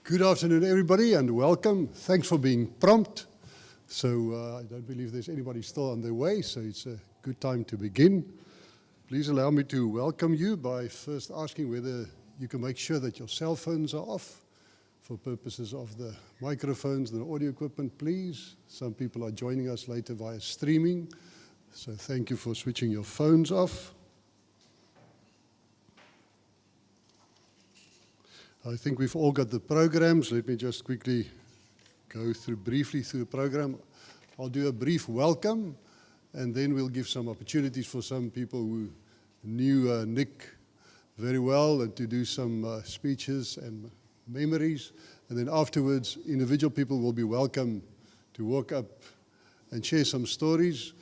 Good afternoon, everybody, and welcome. Thanks for being prompt. So I don't believe there's anybody still on their way, so it's a good time to begin. Please allow me to welcome you by first asking whether you can make sure that your cell phones are off for purposes of the microphones and the audio equipment, please. Some people are joining us later via streaming, so thank you for switching your phones off. I think we've all got the programs. Let me just quickly go briefly through the program. I'll do a brief welcome, and then we'll give some opportunities for some people who knew Nick very well and to do some speeches and memories. And then afterwards, individual people will be welcome to walk up and share some stories.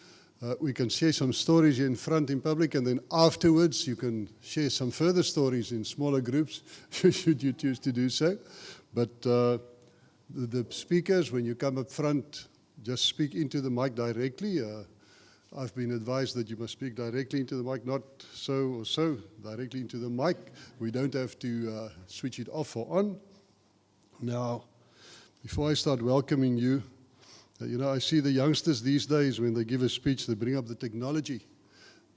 We can share some stories in front in public, and then afterwards you can share some further stories in smaller groups, should you choose to do so. But the speakers, when you come up front, just speak into the mic directly. I've been advised that you must speak directly into the mic, not so or so, directly into the mic. We don't have to switch it off or on. Now, before I start welcoming you, I see the youngsters these days, when they give a speech, they bring up the technology.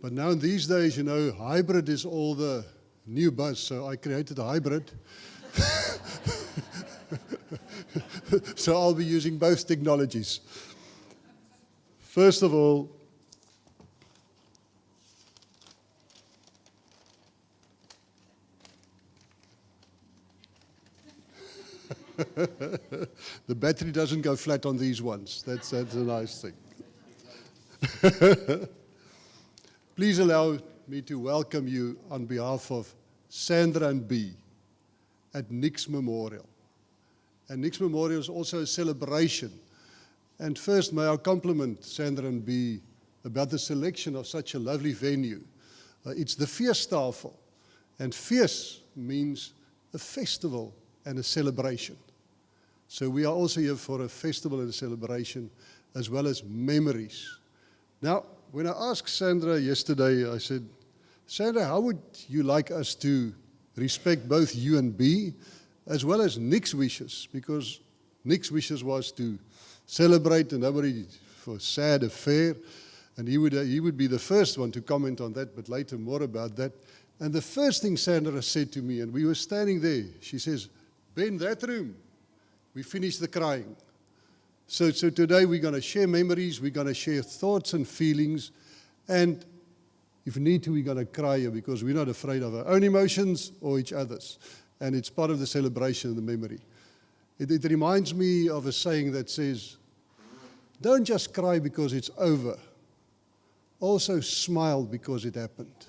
But now these days, hybrid is all the new buzz, so I created a hybrid. So I'll be using both technologies. First of all, the battery doesn't go flat on these ones. That's a nice thing. Please allow me to welcome you on behalf of Sandra and B at Nick's Memorial. And Nick's Memorial is also a celebration. And first, may I compliment Sandra and B about the selection of such a lovely venue. It's the Feestafel. And feest means a festival and a celebration. So we are also here for a festival and a celebration, as well as memories. Now, when I asked Sandra yesterday, I said, Sandra, how would you like us to respect both you and B, as well as Nick's wishes? Because Nick's wishes was to celebrate and nobody for a sad affair, and he would be the first one to comment on that, but later more about that. And the first thing Sandra said to me, and we were standing there, she says, Ben, that room, we finished the crying. So today we're going to share memories, we're going to share thoughts and feelings, and if need to, we're going to cry here because we're not afraid of our own emotions or each other's. And it's part of the celebration and the memory. It reminds me of a saying that says, don't just cry because it's over. Also smile because it happened.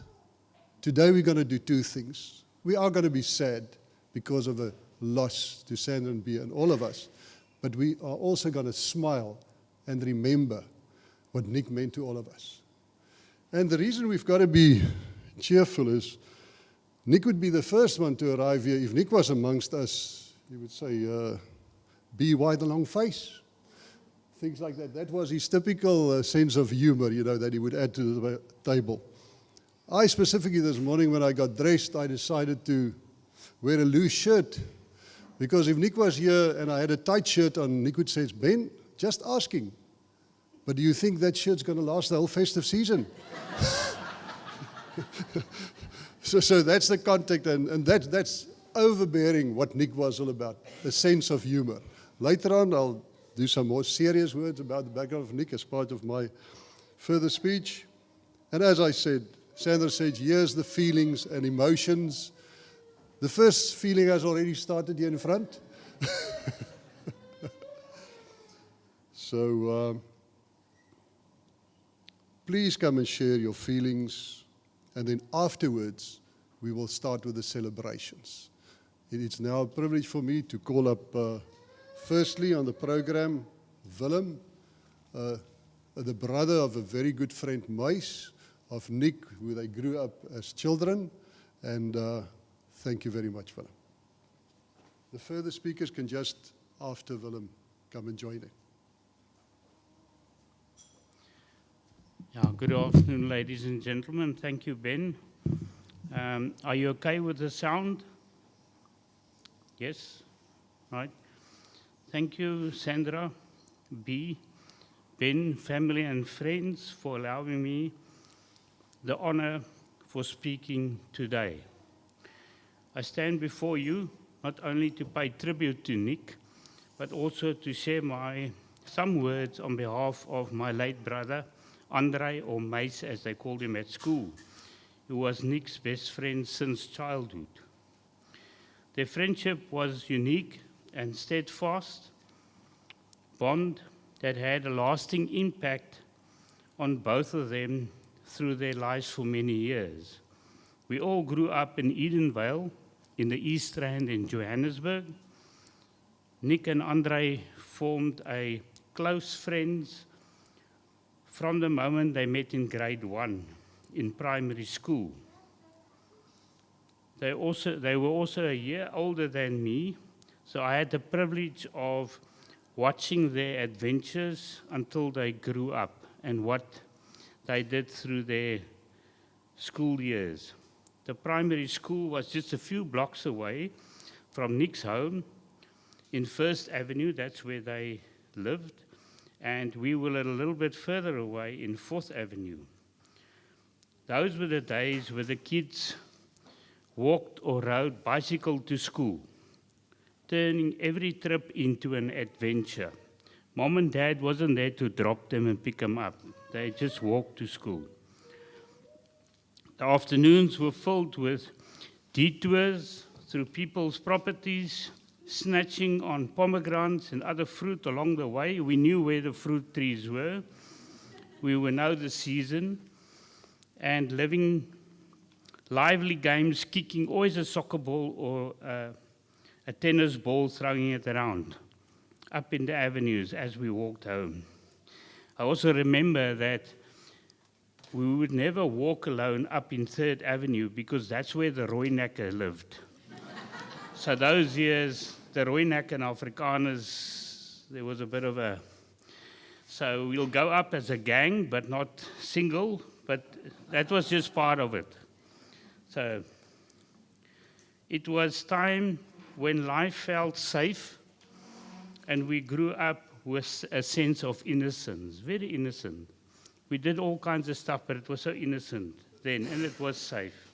Today we're going to do two things. We are going to be sad because of a loss to Sandra and B and all of us, but we are also going to smile and remember what Nick meant to all of us. And the reason we've got to be cheerful is Nick would be the first one to arrive here. If Nick was amongst us, he would say, B, why the long face? Things like that. That was his typical sense of humor, that he would add to the table. I specifically this morning when I got dressed, I decided to wear a loose shirt. Because if Nick was here and I had a tight shirt on, Nick would say, Ben, just asking. But do you think that shirt's going to last the whole festive season? So that's the context, and that's overbearing what Nick was all about, a sense of humor. Later on, I'll do some more serious words about the background of Nick as part of my further speech. And as I said, Sandra said, here's the feelings and emotions. The first feeling has already started here in front. So please come and share your feelings, and then afterwards we will start with the celebrations. It's now a privilege for me to call up firstly on the program Willem, the brother of a very good friend Meis, of Nick, who they grew up as children, and thank you very much, Willem. The further speakers can just, after Willem, come and join in. Yeah, good afternoon, ladies and gentlemen. Thank you, Ben. Are you okay with the sound? Yes? right? Thank you, Sandra, B, Ben, family and friends for allowing me the honor for speaking today. I stand before you not only to pay tribute to Nick, but also to share some words on behalf of my late brother, Andre, or Mace as they called him at school, who was Nick's best friend since childhood. Their friendship was unique and steadfast bond that had a lasting impact on both of them through their lives for many years. We all grew up in Edenvale, in the East Rand in Johannesburg. Nick and Andre formed a close friends from the moment they met in grade 1 in primary school. They were also a year older than me, so I had the privilege of watching their adventures until they grew up and what they did through their school years. The primary school was just a few blocks away from Nick's home in First Avenue, that's where they lived, and we were a little bit further away in Fourth Avenue. Those were the days where the kids walked or rode bicycle to school, turning every trip into an adventure. Mom and Dad wasn't there to drop them and pick them up. They just walked to school. The afternoons were filled with detours through people's properties, snatching on pomegranates and other fruit along the way. We knew where the fruit trees were. We would know the season, and living lively games, kicking always a soccer ball or a tennis ball, throwing it around up in the avenues as we walked home. I also remember that we would never walk alone up in 3rd Avenue because that's where the Rooinekke lived. So those years, the Rooinekke and Afrikaners, there was a bit of a... So we'll go up as a gang, but not single, but that was just part of it. So it was time when life felt safe and we grew up with a sense of innocence, very innocent. We did all kinds of stuff, but it was so innocent then, and it was safe.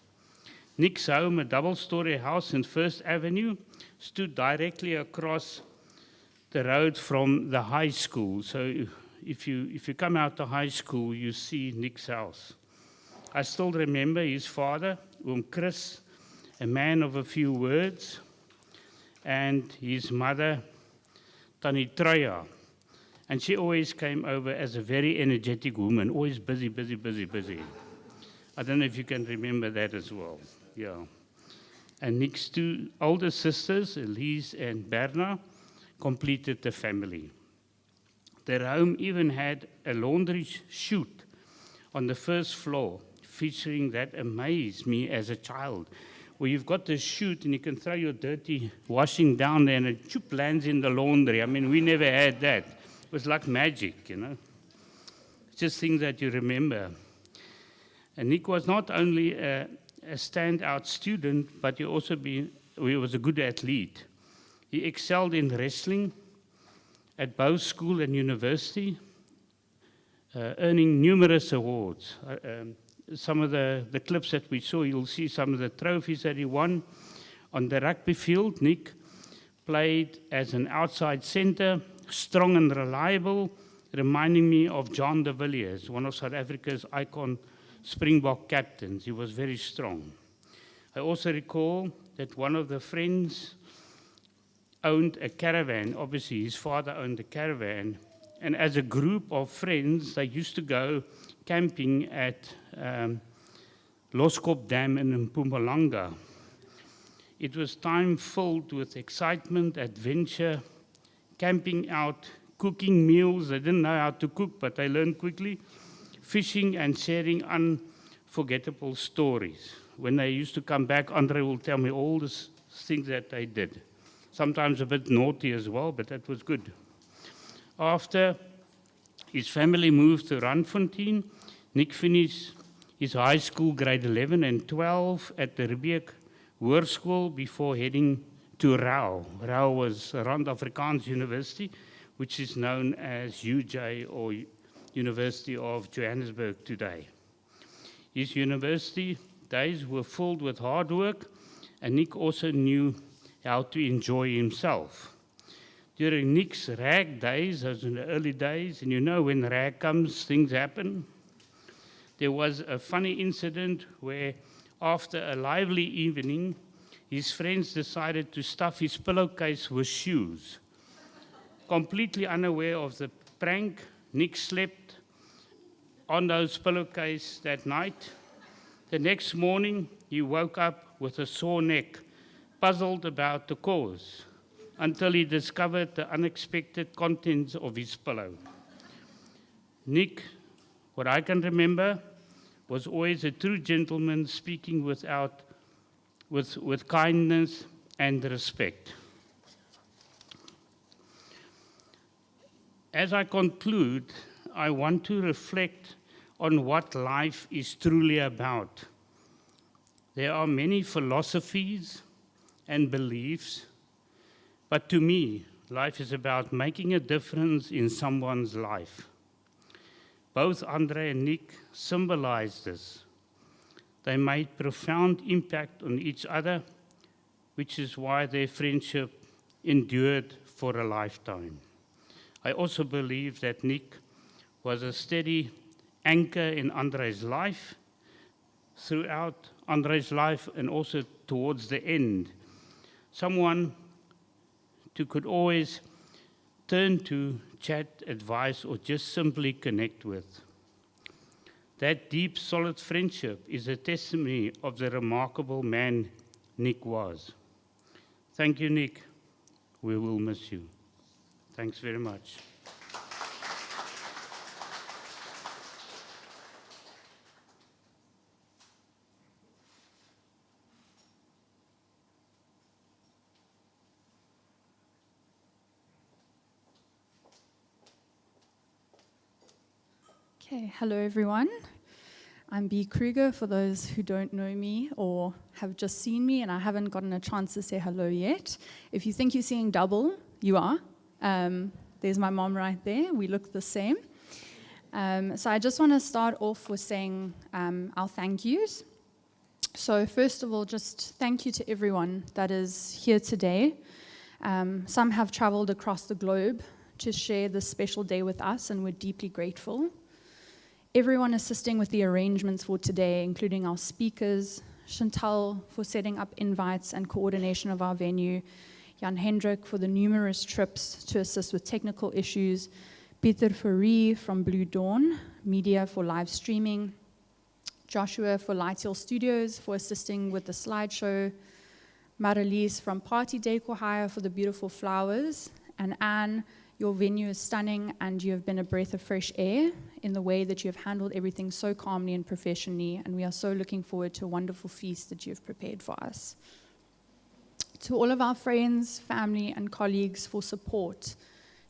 Nick's home, a double-story house in First Avenue, stood directly across the road from the high school. So if you come out to high school, you see Nick's house. I still remember his father, Chris, a man of a few words, and his mother, Tannie Troya. And she always came over as a very energetic woman, always busy, busy, busy, busy. I don't know if you can remember that as well. Yeah. And Nick's 2 older sisters, Elise and Berna, completed the family. Their home even had a laundry chute on the 1st floor, featuring that amazed me as a child, where you've got the chute and you can throw your dirty washing down there and it choop lands in the laundry. I mean, we never had that. It was like magic, you know. It's just things that you remember. And Nick was not only a standout student, but he was a good athlete. He excelled in wrestling at both school and university, earning numerous awards. Some of the clips that we saw, you'll see some of the trophies that he won. On the rugby field, Nick played as an outside center, strong and reliable, reminding me of John de Villiers, one of South Africa's icon Springbok captains. He was very strong. I also recall that one of the friends owned a caravan. Obviously, his father owned a caravan. And as a group of friends, they used to go camping at Loskop Dam in Mpumalanga. It was time filled with excitement, adventure, camping out, cooking meals. They didn't know how to cook, but they learned quickly. Fishing and sharing unforgettable stories. When they used to come back, Andre will tell me all the things that they did. Sometimes a bit naughty as well, but that was good. After his family moved to Randfontein, Nick finished his high school grade 11 and 12 at the Riebeek Hoërskool before heading to Rau. Rau was Rand Afrikaans University, which is known as UJ or University of Johannesburg today. His university days were filled with hard work, and Nick also knew how to enjoy himself. During Nick's rag days, those in the early days, and you know when rag comes, things happen. There was a funny incident where after a lively evening, his friends decided to stuff his pillowcase with shoes. Completely unaware of the prank, Nick slept on those pillowcases that night. The next morning, he woke up with a sore neck, puzzled about the cause, until he discovered the unexpected contents of his pillow. Nick, what I can remember, was always a true gentleman, speaking with kindness and respect. As I conclude, I want to reflect on what life is truly about. There are many philosophies and beliefs, but to me, life is about making a difference in someone's life. Both Andre and Nick symbolize this. They made profound impact on each other, which is why their friendship endured for a lifetime. I also believe that Nick was a steady anchor in Andre's life, throughout Andre's life and also towards the end. Someone who could always turn to, chat, advice, or just simply connect with. That deep, solid friendship is a testimony of the remarkable man Nick was. Thank you, Nick. We will miss you. Thanks very much. Okay, hello everyone. I'm B. Krüger, for those who don't know me or have just seen me and I haven't gotten a chance to say hello yet. If you think you're seeing double, you are. There's my mom right there. We look the same. So I just want to start off with saying our thank yous. So first of all, just thank you to everyone that is here today. Some have traveled across the globe to share this special day with us, and we're deeply grateful. Everyone assisting with the arrangements for today, including our speakers, Chantal for setting up invites and coordination of our venue, Jan Hendrik for the numerous trips to assist with technical issues, Peter Fourie from Blue Dawn Media for live streaming, Joshua for Light Hill Studios for assisting with the slideshow, Marilise from Party Decor Hire for the beautiful flowers, and Anne, your venue is stunning and you have been a breath of fresh air in the way that you have handled everything so calmly and professionally, and we are so looking forward to a wonderful feast that you have prepared for us. To all of our friends, family, and colleagues for support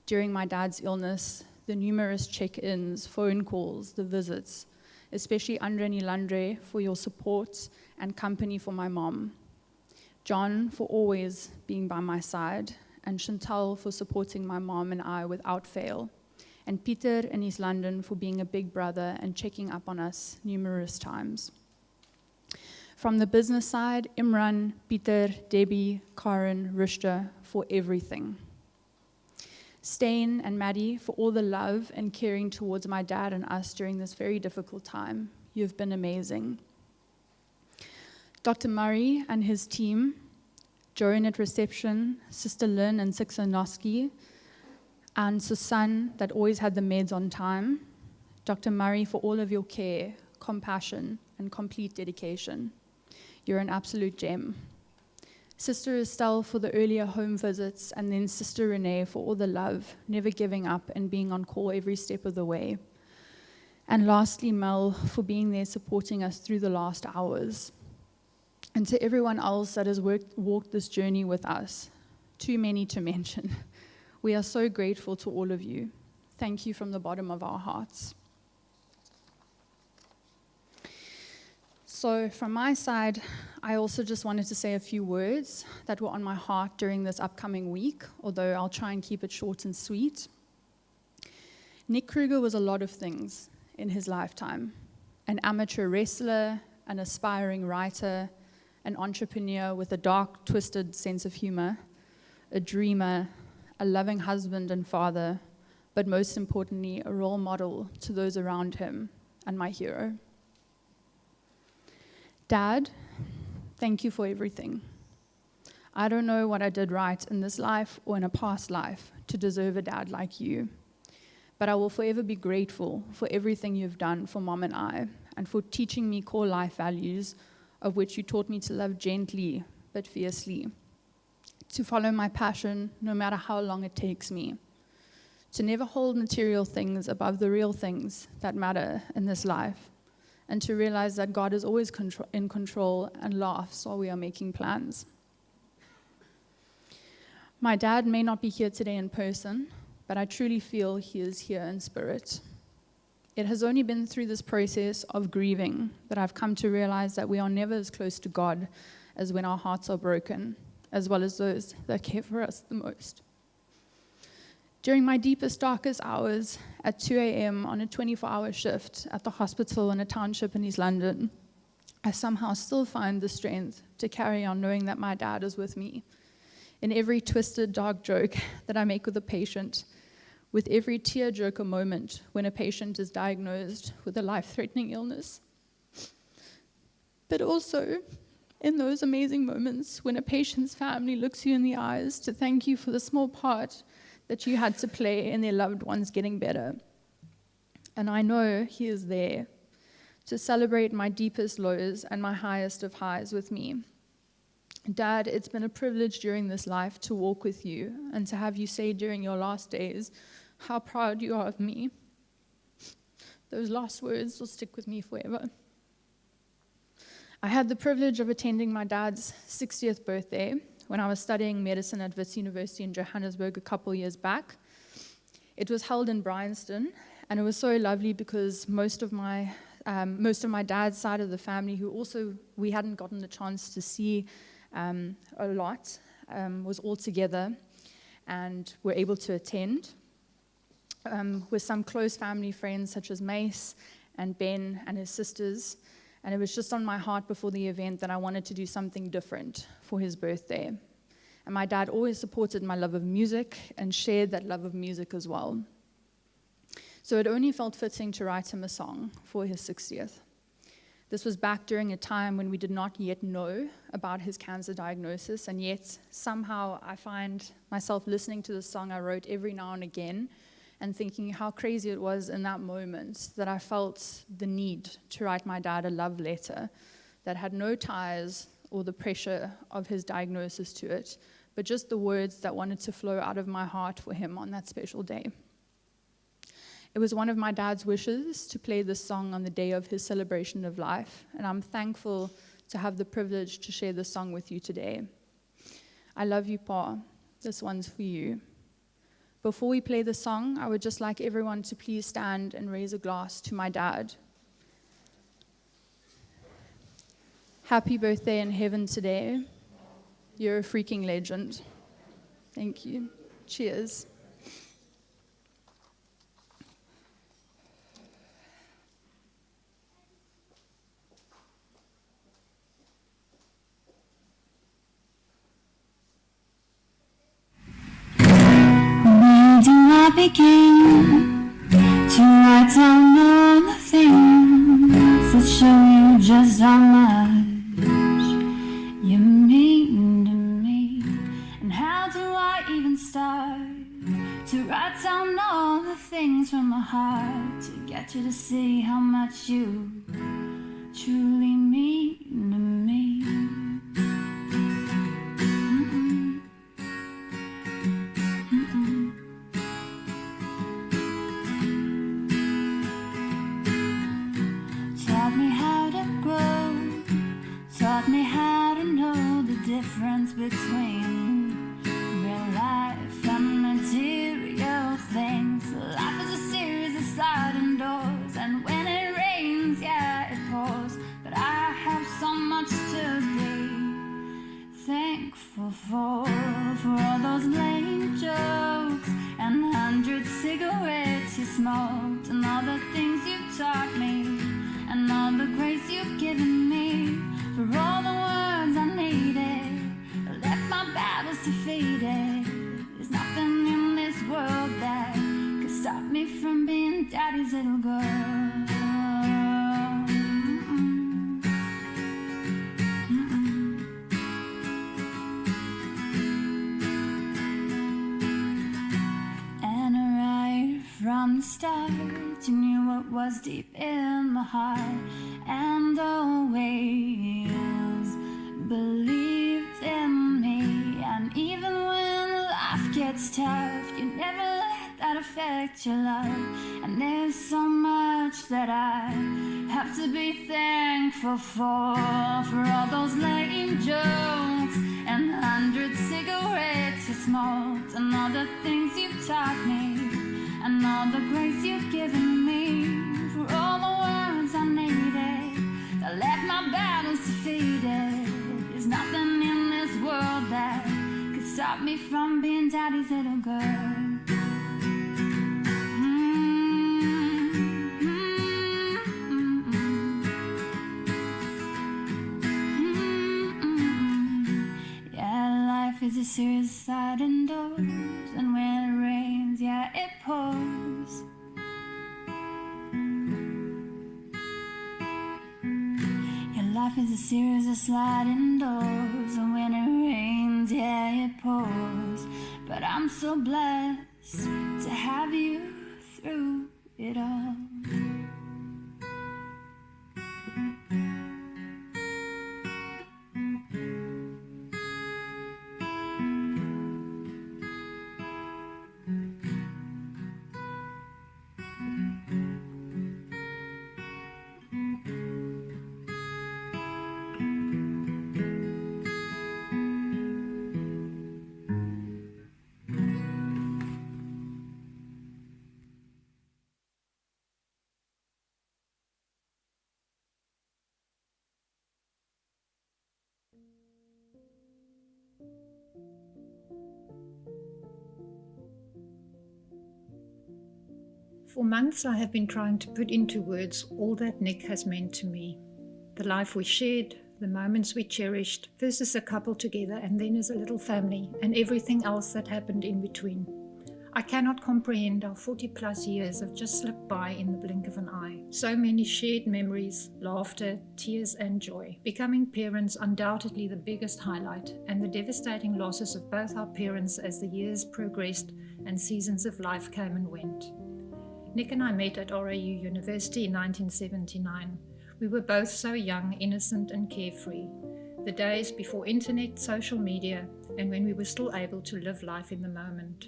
during my dad's illness, the numerous check-ins, phone calls, the visits, especially Andre and Ilandre for your support and company for my mom, John for always being by my side, and Chantal for supporting my mom and I without fail, and Peter in East London for being a big brother and checking up on us numerous times. From the business side, Imran, Peter, Debbie, Karen, Rishta for everything. Stain and Maddie for all the love and caring towards my dad and us during this very difficult time. You've been amazing. Dr. Murray and his team, Joan at reception, Sister Lynn and Sixonoski, and Susan that always had the meds on time. Dr. Murray for all of your care, compassion, and complete dedication. You're an absolute gem. Sister Estelle for the earlier home visits, and then Sister Renee for all the love, never giving up and being on call every step of the way. And lastly, Mel for being there supporting us through the last hours. And to everyone else that has walked this journey with us, too many to mention, we are so grateful to all of you. Thank you from the bottom of our hearts. So from my side, I also just wanted to say a few words that were on my heart during this upcoming week, although I'll try and keep it short and sweet. Nick Krüger was a lot of things in his lifetime: an amateur wrestler, an aspiring writer, an entrepreneur with a dark, twisted sense of humor, a dreamer, a loving husband and father, but most importantly, a role model to those around him, and my hero. Dad, thank you for everything. I don't know what I did right in this life or in a past life to deserve a dad like you, but I will forever be grateful for everything you've done for Mom and I, and for teaching me core life values, of which you taught me to love gently but fiercely, to follow my passion no matter how long it takes me, to never hold material things above the real things that matter in this life, and to realize that God is always in control and laughs while we are making plans. My dad may not be here today in person, but I truly feel he is here in spirit. It has only been through this process of grieving that I've come to realize that we are never as close to God as when our hearts are broken, as well as those that care for us the most. During my deepest, darkest hours at 2 a.m. on a 24-hour shift at the hospital in a township in East London, I somehow still find the strength to carry on knowing that my dad is with me. In every twisted, dark joke that I make with a patient, with every tearjerker moment when a patient is diagnosed with a life-threatening illness. But also in those amazing moments when a patient's family looks you in the eyes to thank you for the small part that you had to play in their loved ones getting better. And I know he is there to celebrate my deepest lows and my highest of highs with me. Dad, it's been a privilege during this life to walk with you and to have you say during your last days how proud you are of me. Those last words will stick with me forever. I had the privilege of attending my dad's 60th birthday when I was studying medicine at Wits University in Johannesburg a couple years back. It was held in Bryanston, and it was so lovely because most of my dad's side of the family, who also we hadn't gotten the chance to see a lot, was all together and were able to attend with some close family friends such as Mace and Ben and his sisters. And it was just on my heart before the event that I wanted to do something different for his birthday. And my dad always supported my love of music and shared that love of music as well. So it only felt fitting to write him a song for his 60th. This was back during a time when we did not yet know about his cancer diagnosis, and yet somehow I find myself listening to the song I wrote every now and again and thinking how crazy it was in that moment that I felt the need to write my dad a love letter that had no ties or the pressure of his diagnosis to it, but just the words that wanted to flow out of my heart for him on that special day. It was one of my dad's wishes to play this song on the day of his celebration of life, and I'm thankful to have the privilege to share this song with you today. I love you, Pa. This one's for you. Before we play the song, I would just like everyone to please stand and raise a glass to my dad. Happy birthday in heaven today. You're a freaking legend. Thank you. Cheers. I begin to write down all the things that show you just how much you mean to me. And how do I even start to write down all the things from my heart to get you to see how much you truly mean to me? Taught me how to know the difference between real life and material things. Life is a series of sliding doors, and when it rains, yeah, it pours. But for all those lame jokes and 100 cigarettes you smoked, and all the things you taught me, and all the grace you've given me, for all the words I needed, I left my battles defeated. There's nothing in this world that could stop me from being daddy's little girl. From the start, you knew what was deep in my heart, and always believed in me. And even when life gets tough, you never let that affect your love. And there's so much that I have to be thankful for all those lame jokes and 100 cigarettes you smoked, and all the things you taught me, and all the grace you've given me, for all the words I needed, to let my battles defeated. There's nothing in this world that could stop me from being daddy's little girl. Yeah, life is a series of sliding doors, and when it rains, yeah, it pours. Your life is a series of sliding doors, and when it rains, yeah, it pours. But I'm so blessed to have you through it all. For months I have been trying to put into words all that Nick has meant to me. The life we shared, the moments we cherished, first as a couple together and then as a little family, and everything else that happened in between. I cannot comprehend how 40 plus years have just slipped by in the blink of an eye. So many shared memories, laughter, tears and joy. Becoming parents undoubtedly the biggest highlight, and the devastating losses of both our parents as the years progressed and seasons of life came and went. Nick and I met at RAU University in 1979. We were both so young, innocent and carefree. The days before internet, social media, and when we were still able to live life in the moment.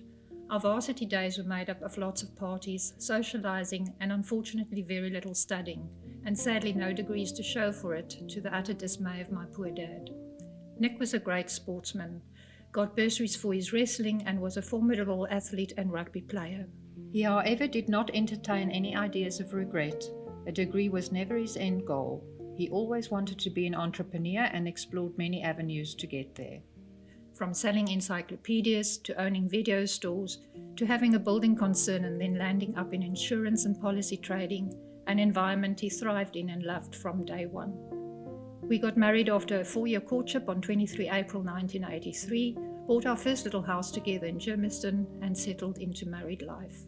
Our varsity days were made up of lots of parties, socializing, and unfortunately very little studying, and sadly no degrees to show for it, to the utter dismay of my poor dad. Nick was a great sportsman, got bursaries for his wrestling, and was a formidable athlete and rugby player. He, however, did not entertain any ideas of regret. A degree was never his end goal. He always wanted to be an entrepreneur and explored many avenues to get there. From selling encyclopedias, to owning video stores, to having a building concern and then landing up in insurance and policy trading, an environment he thrived in and loved from day one. We got married after a 4-year courtship on 23 April 1983, bought our first little house together in Germiston, and settled into married life.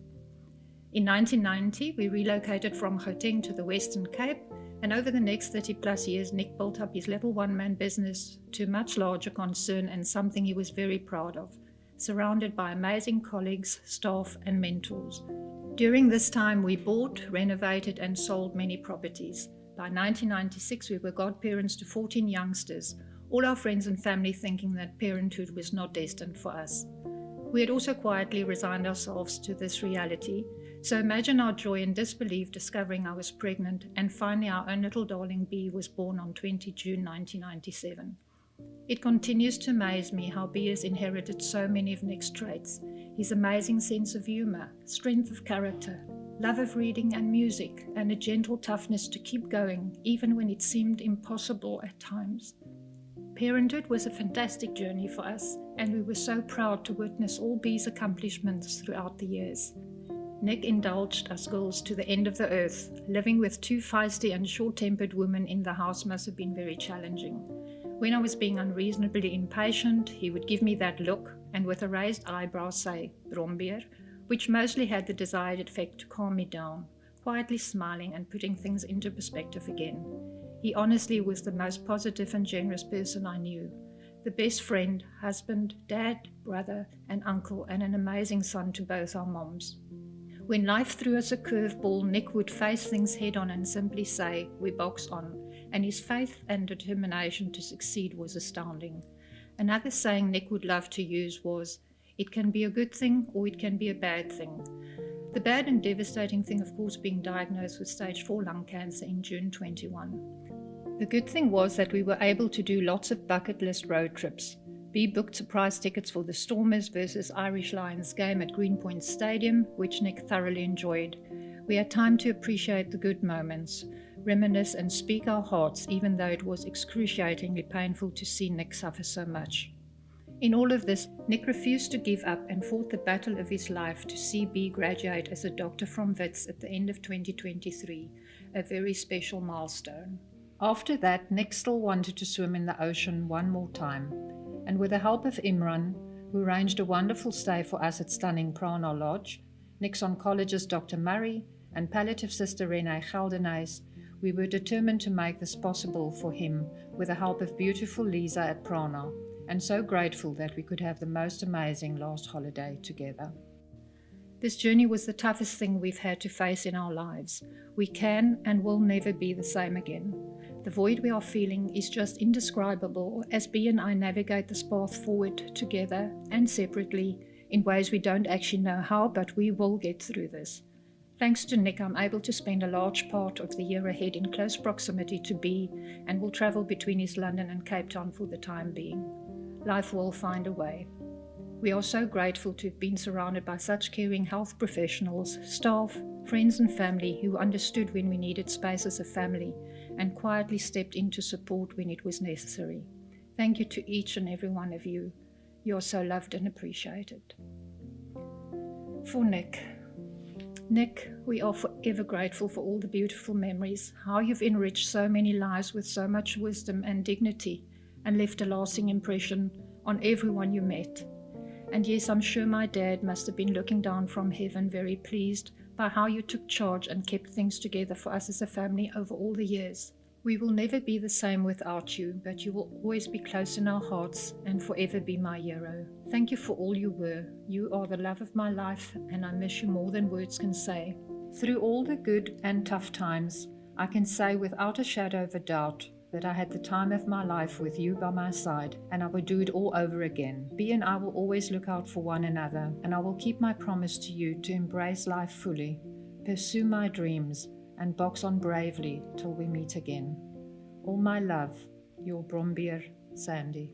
In 1990, we relocated from Gauteng to the Western Cape, and over the next 30 plus years, Nick built up his little one-man business to a much larger concern and something he was very proud of, surrounded by amazing colleagues, staff, and mentors. During this time, we bought, renovated, and sold many properties. By 1996, we were godparents to 14 youngsters, all our friends and family thinking that parenthood was not destined for us. We had also quietly resigned ourselves to this reality, so imagine our joy and disbelief discovering I was pregnant, and finally our own little darling Bee was born on 20 June 1997. It continues to amaze me how Bee has inherited so many of Nick's traits: his amazing sense of humor, strength of character, love of reading and music, and a gentle toughness to keep going even when it seemed impossible at times. Parenthood was a fantastic journey for us, and we were so proud to witness all B's accomplishments throughout the years. Nick indulged us girls to the end of the earth. Living with 2 feisty and short-tempered women in the house must have been very challenging. When I was being unreasonably impatient, he would give me that look and with a raised eyebrow say, "Brombeer," which mostly had the desired effect to calm me down, quietly smiling and putting things into perspective again. He honestly was the most positive and generous person I knew. The best friend, husband, dad, brother, and uncle, and an amazing son to both our moms. When life threw us a curveball, Nick would face things head on and simply say, "We box on," and his faith and determination to succeed was astounding. Another saying Nick would love to use was, "It can be a good thing or it can be a bad thing." The bad and devastating thing, of course, being diagnosed with stage 4 lung cancer in June 21. The good thing was that we were able to do lots of bucket list road trips. B booked surprise tickets for the Stormers versus Irish Lions game at Greenpoint Stadium, which Nick thoroughly enjoyed. We had time to appreciate the good moments, reminisce and speak our hearts, even though it was excruciatingly painful to see Nick suffer so much. In all of this, Nick refused to give up and fought the battle of his life to see B graduate as a doctor from Wits at the end of 2023, a very special milestone. After that, Nick still wanted to swim in the ocean one more time, and with the help of Imran, who arranged a wonderful stay for us at stunning Prana Lodge, Nick's oncologist Dr. Murray, and palliative sister Renee Geldenhuys, we were determined to make this possible for him with the help of beautiful Lisa at Prana, and so grateful that we could have the most amazing last holiday together. This journey was the toughest thing we've had to face in our lives. We can and will never be the same again. The void we are feeling is just indescribable as B and I navigate this path forward together and separately in ways we don't actually know how, but we will get through this. Thanks to Nick, I'm able to spend a large part of the year ahead in close proximity to B and will travel between East London and Cape Town for the time being. Life will find a way. We are so grateful to have been surrounded by such caring health professionals, staff, friends and family who understood when we needed space as a family and quietly stepped in to support when it was necessary. Thank you to each and every one of you. You are so loved and appreciated. For Nick. Nick, we are forever grateful for all the beautiful memories, how you've enriched so many lives with so much wisdom and dignity and left a lasting impression on everyone you met. And yes, I'm sure my dad must have been looking down from heaven very pleased by how you took charge and kept things together for us as a family over all the years. We will never be the same without you, but you will always be close in our hearts and forever be my hero. Thank you for all you were. You are the love of my life, and I miss you more than words can say. Through all the good and tough times, I can say without a shadow of a doubt that I had the time of my life with you by my side, and I would do it all over again. B and I will always look out for one another, and I will keep my promise to you to embrace life fully, pursue my dreams, and box on bravely till we meet again. All my love, your Brombeer, Sandy.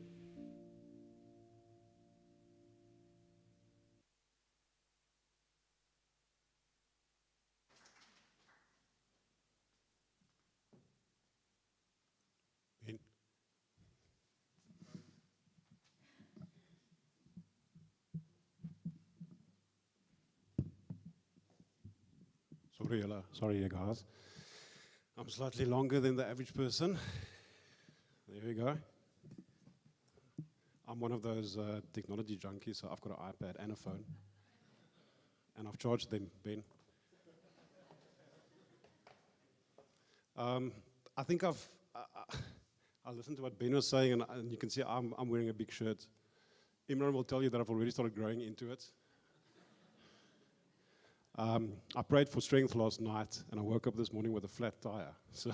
Sorry, you guys. I'm slightly longer than the average person. There we go. I'm one of those technology junkies, so I've got an iPad and a phone. And I've charged them, Ben. I think I listened to what Ben was saying, and you can see I'm wearing a big shirt. Imran will tell you that I've already started growing into it. I prayed for strength last night, and I woke up this morning with a flat tire. So,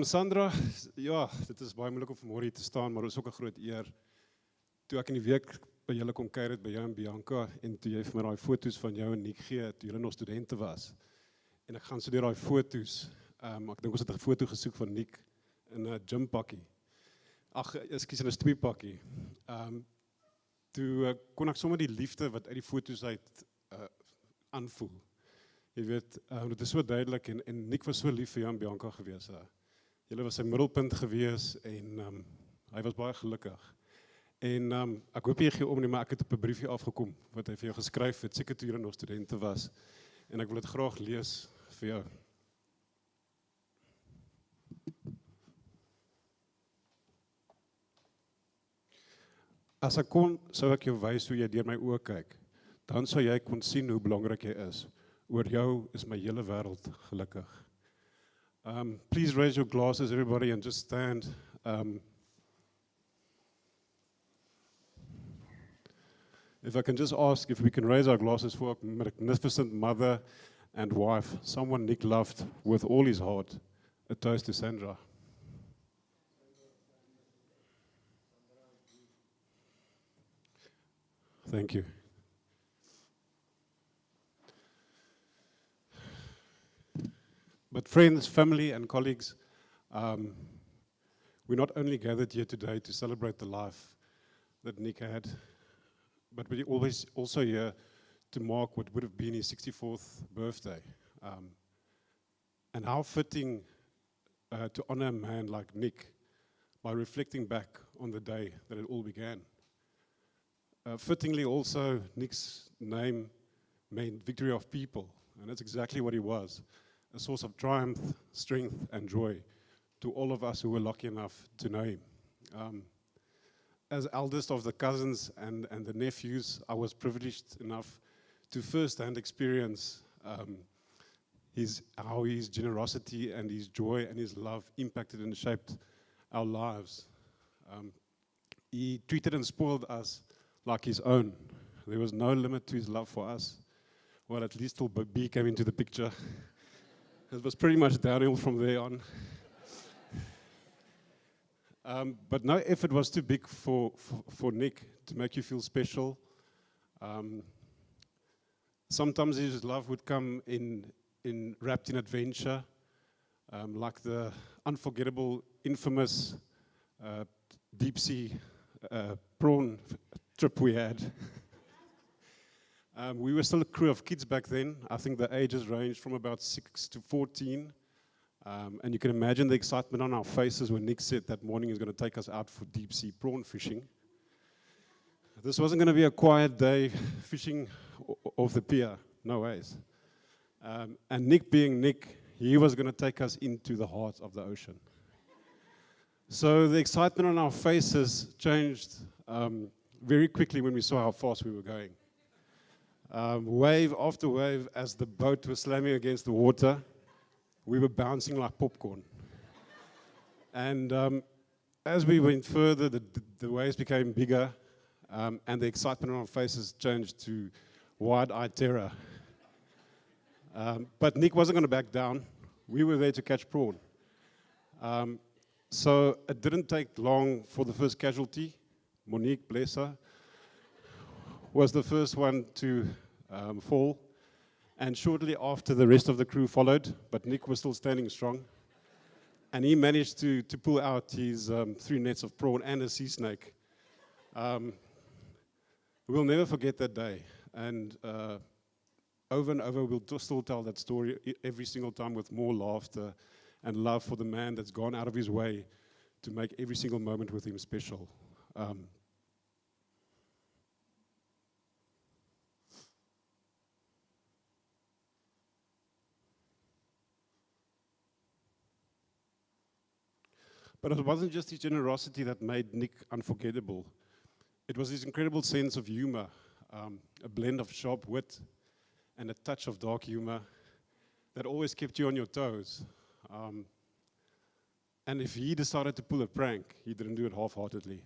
Sandra, ja, dit is baie moeilik om vanmôre hier te staan, maar dit is ook 'n groot eer. Toe ek in die week by julle kom kuier het by jou en Bianca, en toe jy vir my daai foto's van jou en Nick gee, toe julle nog studente was, en ek gaan so deur daai foto's. Ek dink ons het 'n foto gesoek van Nick in 'n gympakkie. Ag, ekskuus, in 'n streetpakkie. Toe kon ek sommer die liefde wat uit die foto's uit aanvoel. Jy weet, dit is so duidelik, en Nick was so lief vir jou en Bianca gewees. Julle was sy middelpunt gewees en hy was baie gelukkig. En ek hoop jy gee om nie, maar ek het op 'n briefie afgekom wat hy vir jou geskryf het, seker toe julle nog studente was. En ek wil dit graag lees vir jou. As ek kon, sou ek jou wys hoe jy deur my oë kyk. Dan sou jy kon sien hoe belangrik jy is. Oor jou is my hele wêreld gelukkig. Please raise your glasses, everybody, and just stand. If I can just ask if we can raise our glasses for a magnificent mother and wife, someone Nick loved with all his heart. A toast to Sandra. Thank you. But friends, family, and colleagues, we're not only gathered here today to celebrate the life that Nick had, but we're always also here to mark what would have been his 64th birthday. And how fitting to honor a man like Nick by reflecting back on the day that it all began. Fittingly also, Nick's name meant victory of people, and that's exactly what he was. A source of triumph, strength, and joy to all of us who were lucky enough to know him. As eldest of the cousins and the nephews, I was privileged enough to firsthand experience how his generosity and his joy and his love impacted and shaped our lives. He treated and spoiled us like his own. There was no limit to his love for us. Well, at least till B came into the picture. It was pretty much downhill from there on. But no effort was too big for Nick to make you feel special. Sometimes his love would come wrapped in adventure, like the unforgettable, infamous deep sea prawn trip we had. We were still a crew of kids back then. I think the ages ranged from about 6 to 14. And you can imagine the excitement on our faces when Nick said that morning he's going to take us out for deep sea prawn fishing. This wasn't going to be a quiet day fishing off the pier, no ways. And Nick being Nick, he was going to take us into the heart of the ocean. So the excitement on our faces changed very quickly when we saw how fast we were going. Wave after wave, as the boat was slamming against the water, we were bouncing like popcorn. And as we went further, the waves became bigger, and the excitement on our faces changed to wide-eyed terror. But Nick wasn't going to back down. We were there to catch prawn. So it didn't take long for the first casualty. Monique, bless her, was the first one to fall. And shortly after, the rest of the crew followed, but Nick was still standing strong. And he managed to pull out his 3 nets of prawn and a sea snake. We'll never forget that day. And over and over, we'll still tell that story every single time with more laughter and love for the man that's gone out of his way to make every single moment with him special. But it wasn't just his generosity that made Nick unforgettable. It was his incredible sense of humor, a blend of sharp wit and a touch of dark humor that always kept you on your toes. And if he decided to pull a prank, he didn't do it half-heartedly.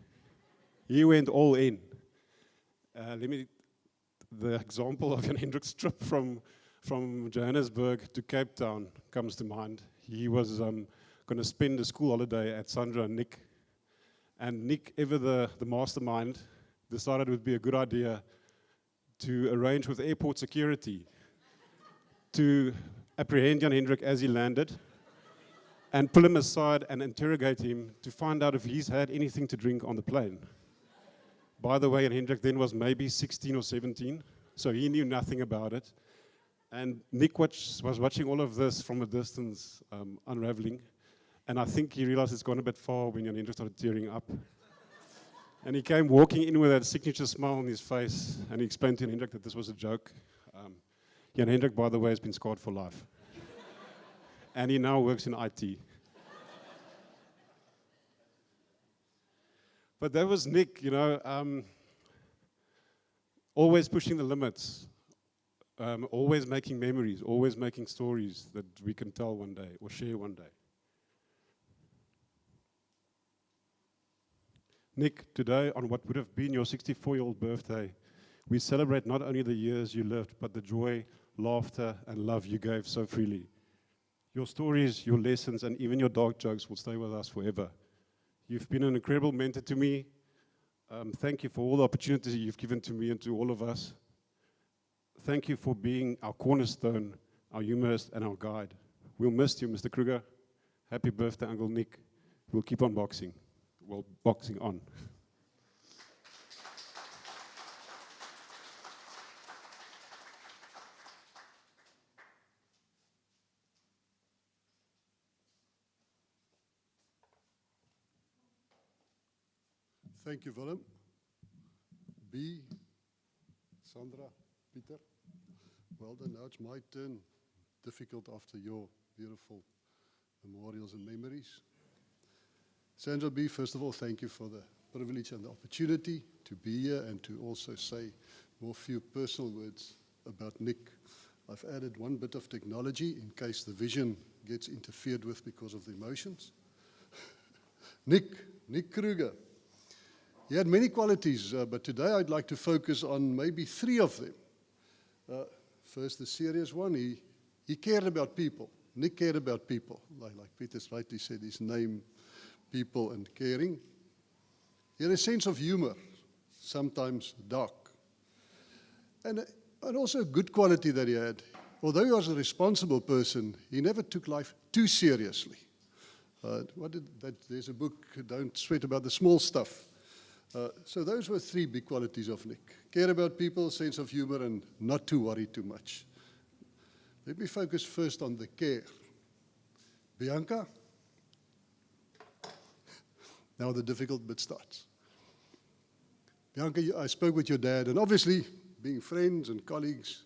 He went all in. The example of Jan Hendrik's trip from Johannesburg to Cape Town comes to mind. He was going to spend a school holiday at Sandra and Nick. And Nick, ever the mastermind, decided it would be a good idea to arrange with airport security to apprehend Jan Hendrik as he landed and pull him aside and interrogate him to find out if he's had anything to drink on the plane. By the way, Jan Hendrik then was maybe 16 or 17, so he knew nothing about it. And Nick was watching all of this from a distance, unraveling. And I think he realized it's gone a bit far when Jan Hendrik started tearing up. And he came walking in with that signature smile on his face, and he explained to Jan Hendrik that this was a joke. Jan Hendrik, by the way, has been scarred for life. And he now works in IT. But that was Nick, you know, always pushing the limits, always making memories, always making stories that we can tell one day or share one day. Nick, today on what would have been your 64-year-old birthday, we celebrate not only the years you lived, but the joy, laughter, and love you gave so freely. Your stories, your lessons, and even your dark jokes will stay with us forever. You've been an incredible mentor to me. Thank you for all the opportunities you've given to me and to all of us. Thank you for being our cornerstone, our humorist, and our guide. We'll miss you, Mr. Krüger. Happy birthday, Uncle Nick. We'll keep on boxing. Well, boxing on. Thank you, Willem. B, Sandra, Peter. Well done, now it's my turn. Difficult after your beautiful memorials and memories. Sandra B, first of all, thank you for the privilege and the opportunity to be here and to also say more few personal words about Nick. I've added one bit of technology in case the vision gets interfered with because of the emotions. Nick Krüger. He had many qualities, but today I'd like to focus on maybe 3 of them. First, the serious one, he cared about people. Nick cared about people. Like Peter rightly said, his name, people and caring. He had a sense of humor, sometimes dark. And also a good quality that he had. Although he was a responsible person, he never took life too seriously. There's a book, Don't Sweat About the Small Stuff. So those were 3 big qualities of Nick. Care about people, sense of humor, and not to worry too much. Let me focus first on the care. Bianca? Now the difficult bit starts. Bianca, I spoke with your dad, and obviously, being friends and colleagues,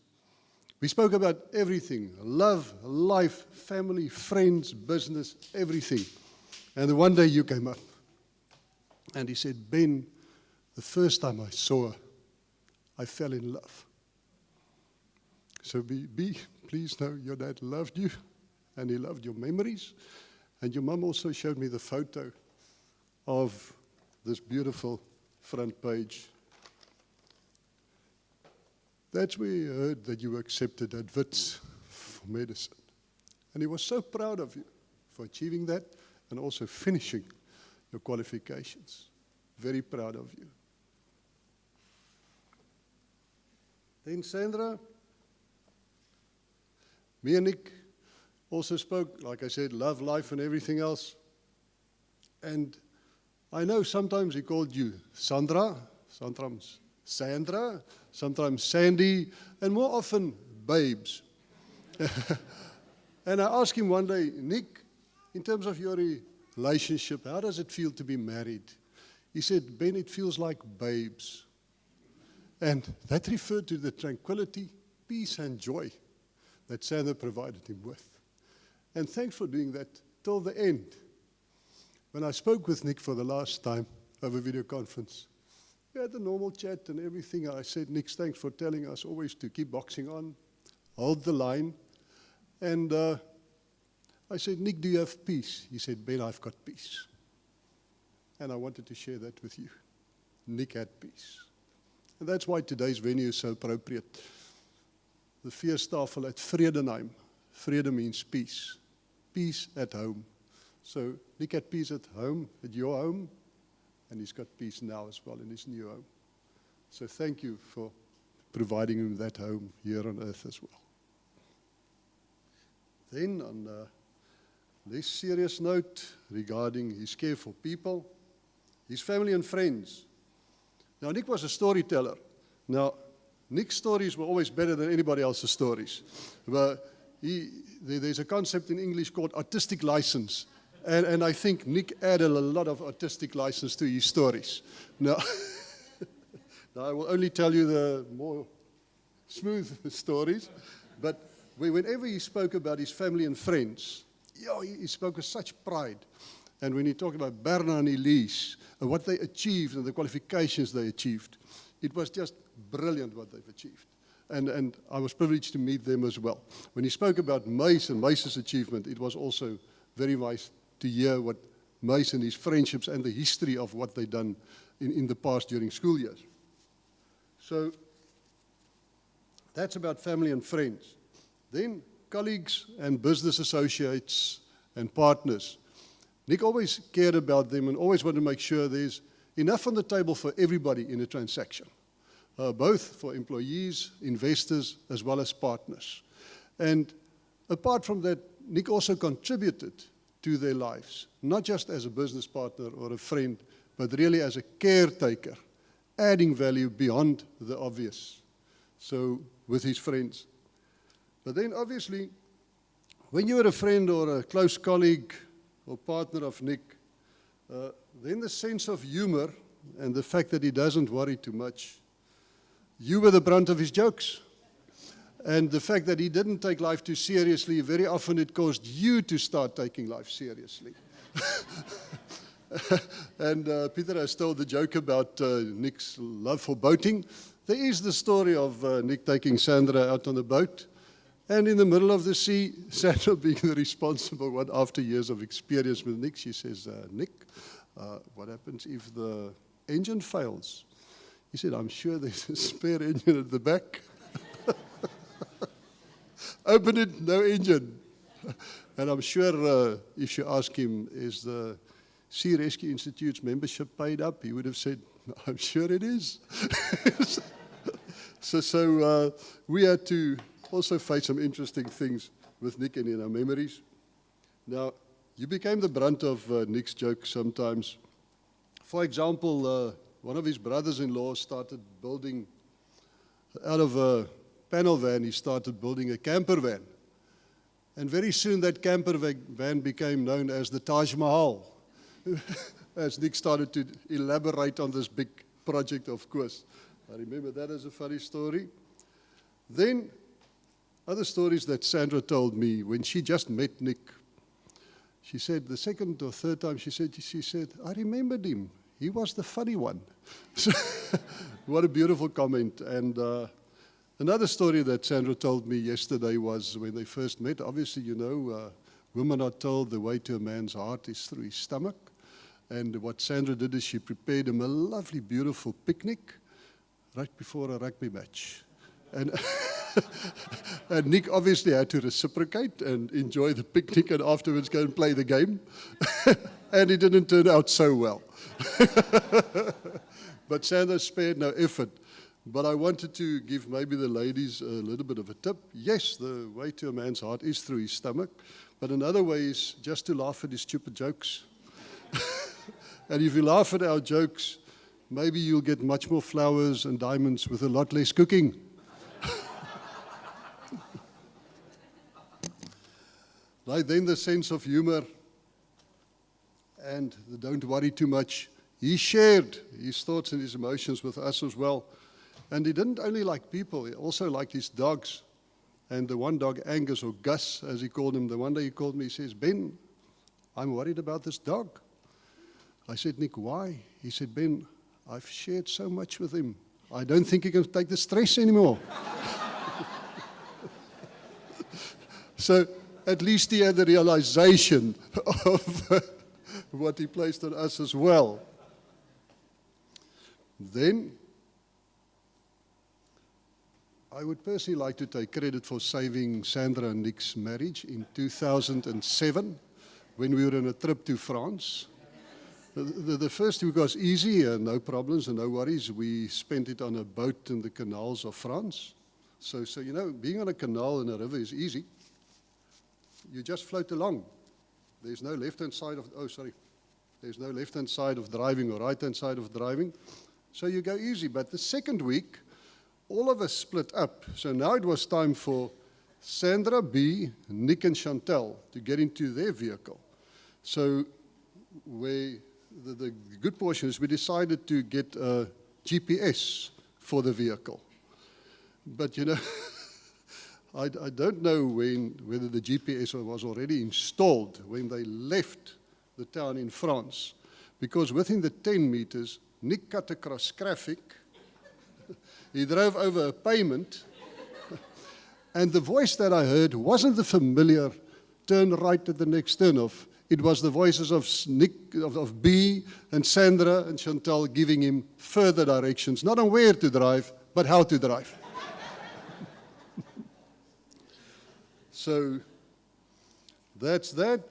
we spoke about everything. Love, life, family, friends, business, everything. And then one day you came up, and he said, Ben, the first time I saw her, I fell in love. So B, please know your dad loved you, and he loved your memories. And your mum also showed me the photo of this beautiful front page. That's where he heard that you were accepted at Wits for medicine. And he was so proud of you for achieving that and also finishing your qualifications. Very proud of you. Then Sandra, me and Nick also spoke, like I said, love, life and everything else. And I know sometimes he called you Sandra, sometimes Sandra, sometimes Sandy, and more often babes. And I asked him one day, Nick, in terms of your relationship, how does it feel to be married? He said, Ben, it feels like babes. And that referred to the tranquility, peace and joy that Sandra provided him with. And thanks for doing that till the end. When I spoke with Nick for the last time over video conference, we had the normal chat and everything. I said, Nick, thanks for telling us always to keep boxing on, hold the line. And I said, Nick, do you have peace? He said, Ben, I've got peace. And I wanted to share that with you. Nick had peace. And that's why today's venue is so appropriate. The Feestafel at Vredenheim. Vrede means peace. Peace at home. So Nick had peace at home, at your home, and he's got peace now as well in his new home. So thank you for providing him that home here on earth as well. Then on a less serious note regarding his care for people, his family and friends. Now Nick was a storyteller. Now Nick's stories were always better than anybody else's stories. But there's a concept in English called artistic license. And I think Nick added a lot of artistic license to his stories. Now, now I will only tell you the more smooth stories, but whenever he spoke about his family and friends, he spoke with such pride. And when he talked about Berna and Elise, and what they achieved and the qualifications they achieved, it was just brilliant what they've achieved. And I was privileged to meet them as well. When he spoke about Mace and Mace's achievement, it was also very nice to hear what Mace and his friendships and the history of what they've done in the past during school years. So that's about family and friends. Then colleagues and business associates and partners. Nick always cared about them and always wanted to make sure there's enough on the table for everybody in a transaction, both for employees, investors, as well as partners. And apart from that, Nick also contributed to their lives, not just as a business partner or a friend, but really as a caretaker, adding value beyond the obvious, so with his friends. But then obviously, when you're a friend or a close colleague or partner of Nick, then the sense of humor and the fact that he doesn't worry too much, you were the brunt of his jokes. And the fact that he didn't take life too seriously, very often it caused you to start taking life seriously. And Peter has told the joke about Nick's love for boating. There is the story of Nick taking Sandra out on a boat, and in the middle of the sea, Sandra being the responsible one after years of experience with Nick, she says, Nick, what happens if the engine fails? He said, I'm sure there's a spare engine at the back. Open it, no engine. And I'm sure if you ask him, is the Sea Rescue Institute's membership paid up? He would have said, I'm sure it is. So we had to also face some interesting things with Nick and in our memories. Now, you became the brunt of Nick's jokes sometimes. For example, one of his brothers-in-law started building, out of a panel van, he started building a camper van. And very soon that camper van became known as the Taj Mahal, as Nick started to elaborate on this big project, of course. I remember that as a funny story. Then, other stories that Sandra told me when she just met Nick. She said, the second or third time she said, I remembered him. He was the funny one. What a beautiful comment. And another story that Sandra told me yesterday was when they first met. Obviously, you know, women are told the way to a man's heart is through his stomach. And what Sandra did is she prepared him a lovely, beautiful picnic right before a rugby match. And, and Nick obviously had to reciprocate and enjoy the picnic and afterwards go and play the game. And it didn't turn out so well. But Sandra spared no effort. But I wanted to give maybe the ladies a little bit of a tip. Yes, the way to a man's heart is through his stomach. But another way is just to laugh at his stupid jokes. And if you laugh at our jokes, maybe you'll get much more flowers and diamonds with a lot less cooking. Right, then the sense of humor and the don't worry too much. He shared his thoughts and his emotions with us as well. And he didn't only like people, he also liked his dogs. And the one dog, Angus, or Gus, as he called him, the one day he called me, he says, Ben, I'm worried about this dog. I said, Nick, why? He said, Ben, I've shared so much with him. I don't think he can take the stress anymore. So at least he had the realization of what he placed on us as well. Then, I would personally like to take credit for saving Sandra and Nick's marriage in 2007 when we were on a trip to France. The first week was easy, no problems and no worries. We spent it on a boat in the canals of France. So you know, being on a canal in a river is easy. You just float along. There's no left-hand side of, there's no left-hand side of driving or right-hand side of driving. So you go easy. But the second week, all of us split up. So now it was time for Sandra, B, Nick and Chantel to get into their vehicle. So where the good portion is we decided to get a GPS for the vehicle. But you know, I don't know whether the GPS was already installed when they left the town in France, because within the 10 meters, Nick cut across traffic, he drove over a pavement, and the voice that I heard wasn't the familiar turn right at the next turn-off. It was the voices of Nick, of B, and Sandra, and Chantal giving him further directions, not on where to drive, but how to drive. So that's that.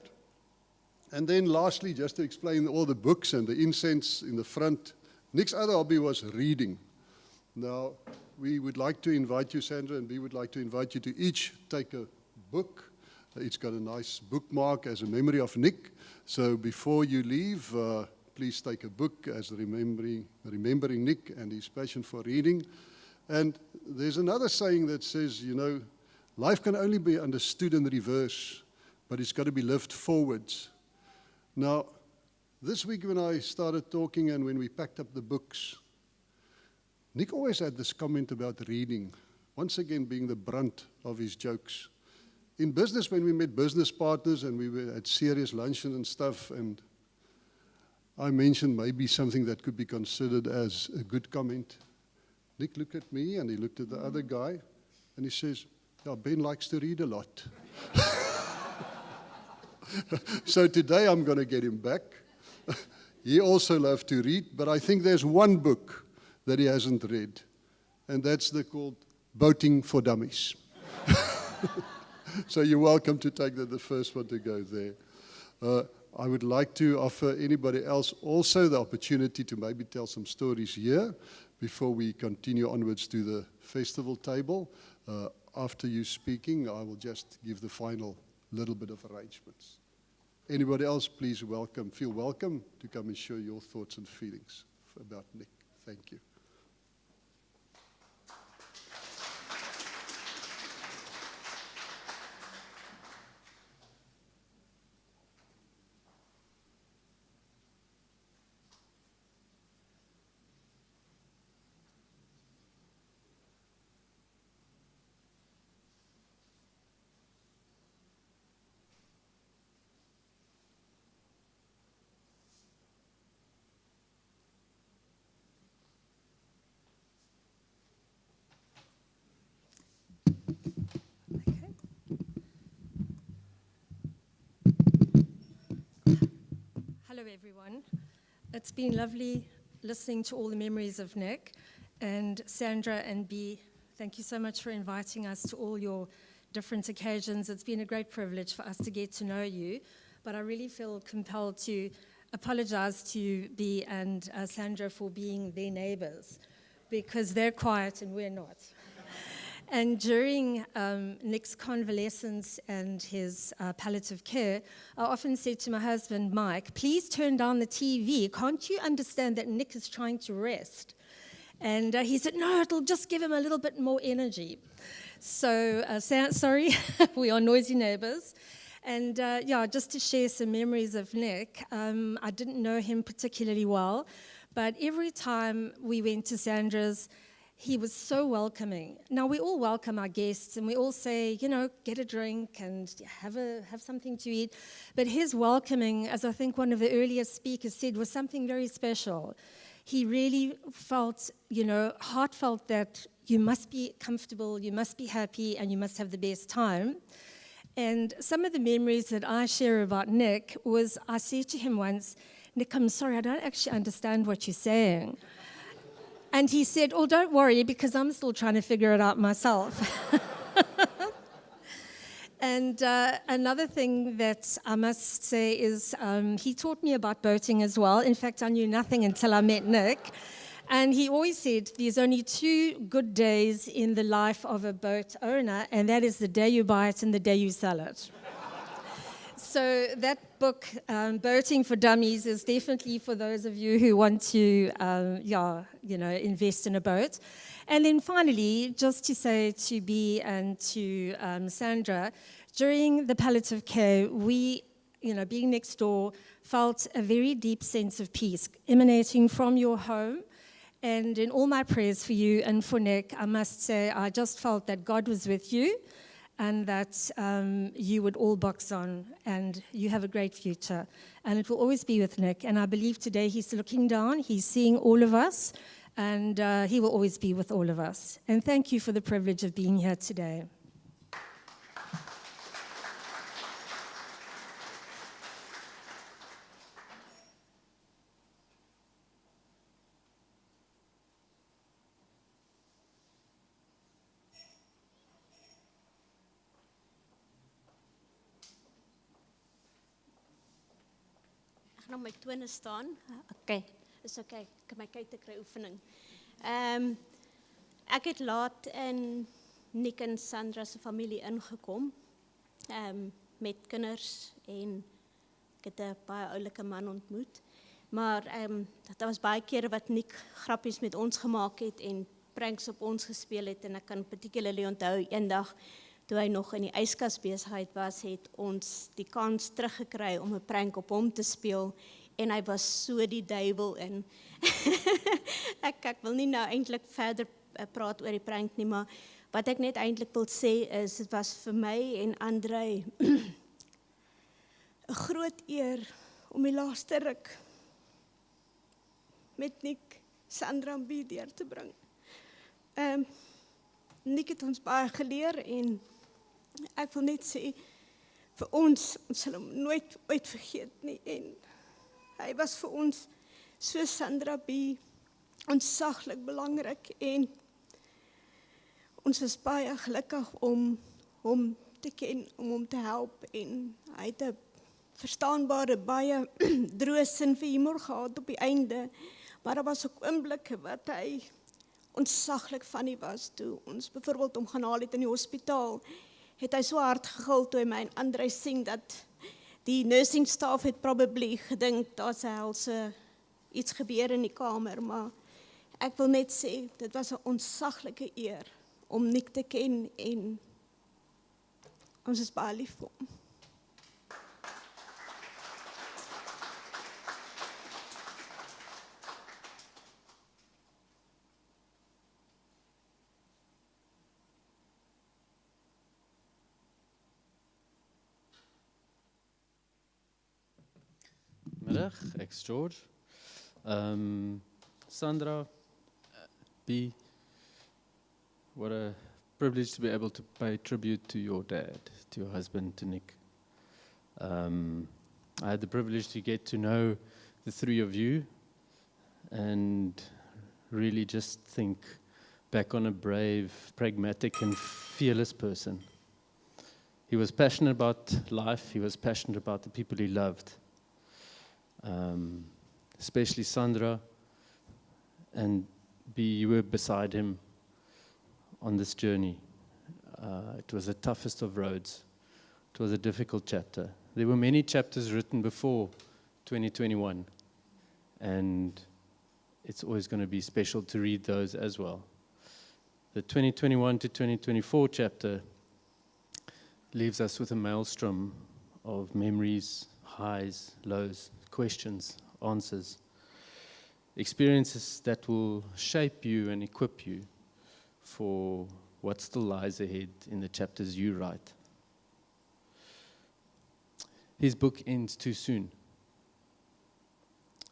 And then lastly, just to explain all the books and the incense in the front, Nick's other hobby was reading. Now, we would like to invite you, Sandra, and we would like to invite you to each take a book. It's got a nice bookmark as a memory of Nick. So before you leave, please take a book as remembering Nick and his passion for reading. And there's another saying that says, you know, life can only be understood in reverse, but it's got to be lived forwards. Now, this week when I started talking and when we packed up the books, Nick always had this comment about reading, once again being the brunt of his jokes. In business, when we met business partners and we were at serious luncheons and stuff, and I mentioned maybe something that could be considered as a good comment, Nick looked at me and he looked at the other guy and he says, yeah, Ben likes to read a lot. So today I'm going to get him back. He also loved to read, but I think there's one book that he hasn't read, and that's called Boating for Dummies. So you're welcome to take the first one to go there. I would like to offer anybody else also the opportunity to maybe tell some stories here before we continue onwards to the festival table. After you speaking, I will just give the final little bit of arrangements. Anybody else, please feel welcome to come and share your thoughts and feelings about Nick. Thank you. Hello, everyone. It's been lovely listening to all the memories of Nick. And Sandra and B, thank you so much for inviting us to all your different occasions. It's been a great privilege for us to get to know you. But I really feel compelled to apologize to B and Sandra for being their neighbors, because they're quiet and we're not. And during Nick's convalescence and his palliative care, I often said to my husband, Mike, please turn down the TV. Can't you understand that Nick is trying to rest? And he said, no, it'll just give him a little bit more energy. So, sorry, we are noisy neighbors. And yeah, just to share some memories of Nick, I didn't know him particularly well, but every time we went to Sandra's, he was so welcoming. Now, we all welcome our guests, and we all say, you know, get a drink and have something to eat. But his welcoming, as I think one of the earlier speakers said, was something very special. He really felt, you know, heartfelt that you must be comfortable, you must be happy, and you must have the best time. And some of the memories that I share about Nick was, I said to him once, Nick, I'm sorry, I don't actually understand what you're saying. And he said, oh, don't worry, because I'm still trying to figure it out myself. And another thing that I must say is he taught me about boating as well. In fact, I knew nothing until I met Nick. And he always said, there's only 2 good days in the life of a boat owner, and that is the day you buy it and the day you sell it. So that book, Boating for Dummies, is definitely for those of you who want to, invest in a boat. And then finally, just to say to B and to Sandra, during the palliative care, we being next door, felt a very deep sense of peace emanating from your home. And in all my prayers for you and for Nick, I must say I just felt that God was with you and that you would all box on and you have a great future. And it will always be with Nick. And I believe today he's looking down, he's seeing all of us, and he will always be with all of us. And thank you for the privilege of being here today. Ek gaan op my tone staan. Okay, is okay. Ek kan my kyk te kry oefening. Ek het laat in Nick en Sandra se familie ingekom. Met kinders en ek het 'n baie oulike man ontmoet. Maar daar was baie kere wat Nick grappies met ons gemaak het en pranks op ons gespeel het en ek kan particularly onthou eendag toe hy nog in die yskas besigheid was, het ons die kans teruggekry om 'n prank op hom te speel en hy was so die duiwel in. ek wil nie nou eintlik verder praat oor die prank nie, maar wat ek net eintlik wil sê is, dit was vir my en Andrei 'n groot eer om die laaste ruk met Nick, Sandra en Bie deur te bring. Nick het ons baie geleer en ek wil net sê, vir ons sal hom nooit ooit vergeet nie. En hy was vir ons, so Sandra Bie, ontsaglik belangrik en ons was baie gelukkig om hom te ken, om hom te help en hy het 'n verstaanbare, baie droë sin vir humor gehad op die einde, maar daar was ook oomblikke wat hy ontsaglik funny was toe ons byvoorbeeld hom gaan haal het in die hospitaal, het hy so hard gegil toe hy my en Andrei sien dat die nursing staff het probably gedink daar's 'n helse iets gebeur in die kamer, maar ek wil net sê dit was 'n ontsaglike eer om Nick te ken en ons is baie lief vir hom. Middag, ek's George. Sandra, B, what a privilege to be able to pay tribute to your dad, to your husband, to Nick. I had the privilege to get to know the three of you and really just think back on a brave, pragmatic and fearless person. He was passionate about life, he was passionate about the people he loved. Especially Sandra, and B, you were beside him on this journey. It was the toughest of roads. It was a difficult chapter. There were many chapters written before 2021, and it's always going to be special to read those as well. The 2021 to 2024 chapter leaves us with a maelstrom of memories, highs, lows, questions, answers, experiences that will shape you and equip you for what still lies ahead in the chapters you write. His book ends too soon.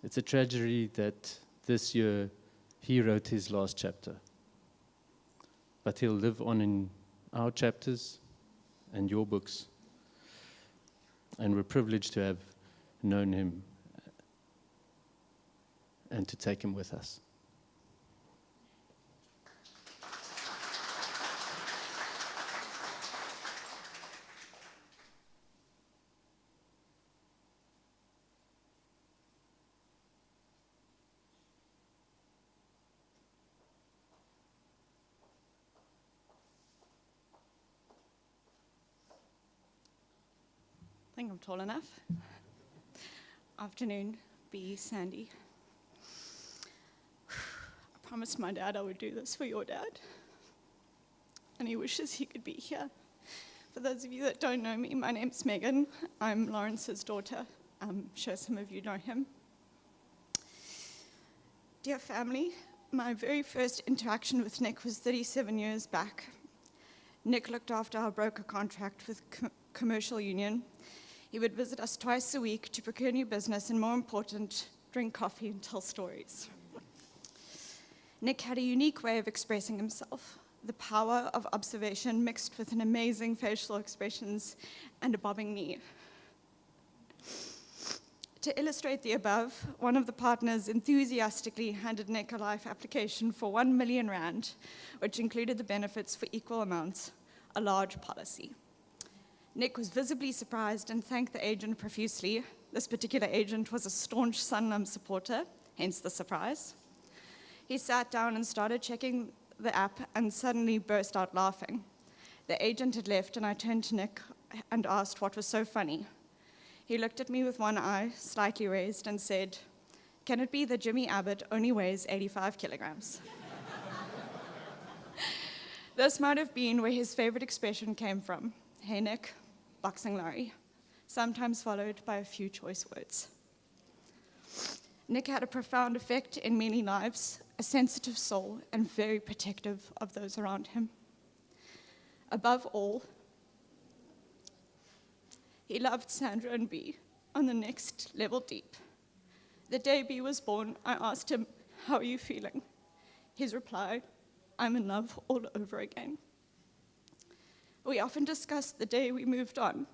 It's a tragedy that this year he wrote his last chapter. But he'll live on in our chapters and your books. And we're privileged to have known him and to take him with us. I think I'm tall enough. Afternoon, B, Sandy. I promised my dad I would do this for your dad. And he wishes he could be here For those of you that don't know me, my name's Megan. I'm Lawrence's daughter. I'm sure some of you know him. Dear family, my very first interaction with Nick was 37 years back. Nick looked after our broker contract with Commercial Union. He would visit us twice a week to procure new business and, more important, drink coffee and tell stories. Nick had a unique way of expressing himself, the power of observation mixed with an amazing facial expressions and a bobbing knee. To illustrate the above, one of the partners enthusiastically handed Nick a life application for 1 million rand, which included the benefits for equal amounts, a large policy. Nick was visibly surprised and thanked the agent profusely. This particular agent was a staunch Sanlam supporter, hence the surprise. He sat down and started checking the app and suddenly burst out laughing. The agent had left and I turned to Nick and asked what was so funny. He looked at me with one eye slightly raised and said, "Can it be that Jimmy Abbott only weighs 85 kilograms?" This might have been where his favorite expression came from. Hey Nick, boxing Larry, sometimes followed by a few choice words. Nick had a profound effect in many lives, a sensitive soul, and very protective of those around him. Above all, he loved Sandra and B on the next level deep. The day B was born, I asked him, "How are you feeling?" His reply, "I'm in love all over again." We often discussed the day we moved on.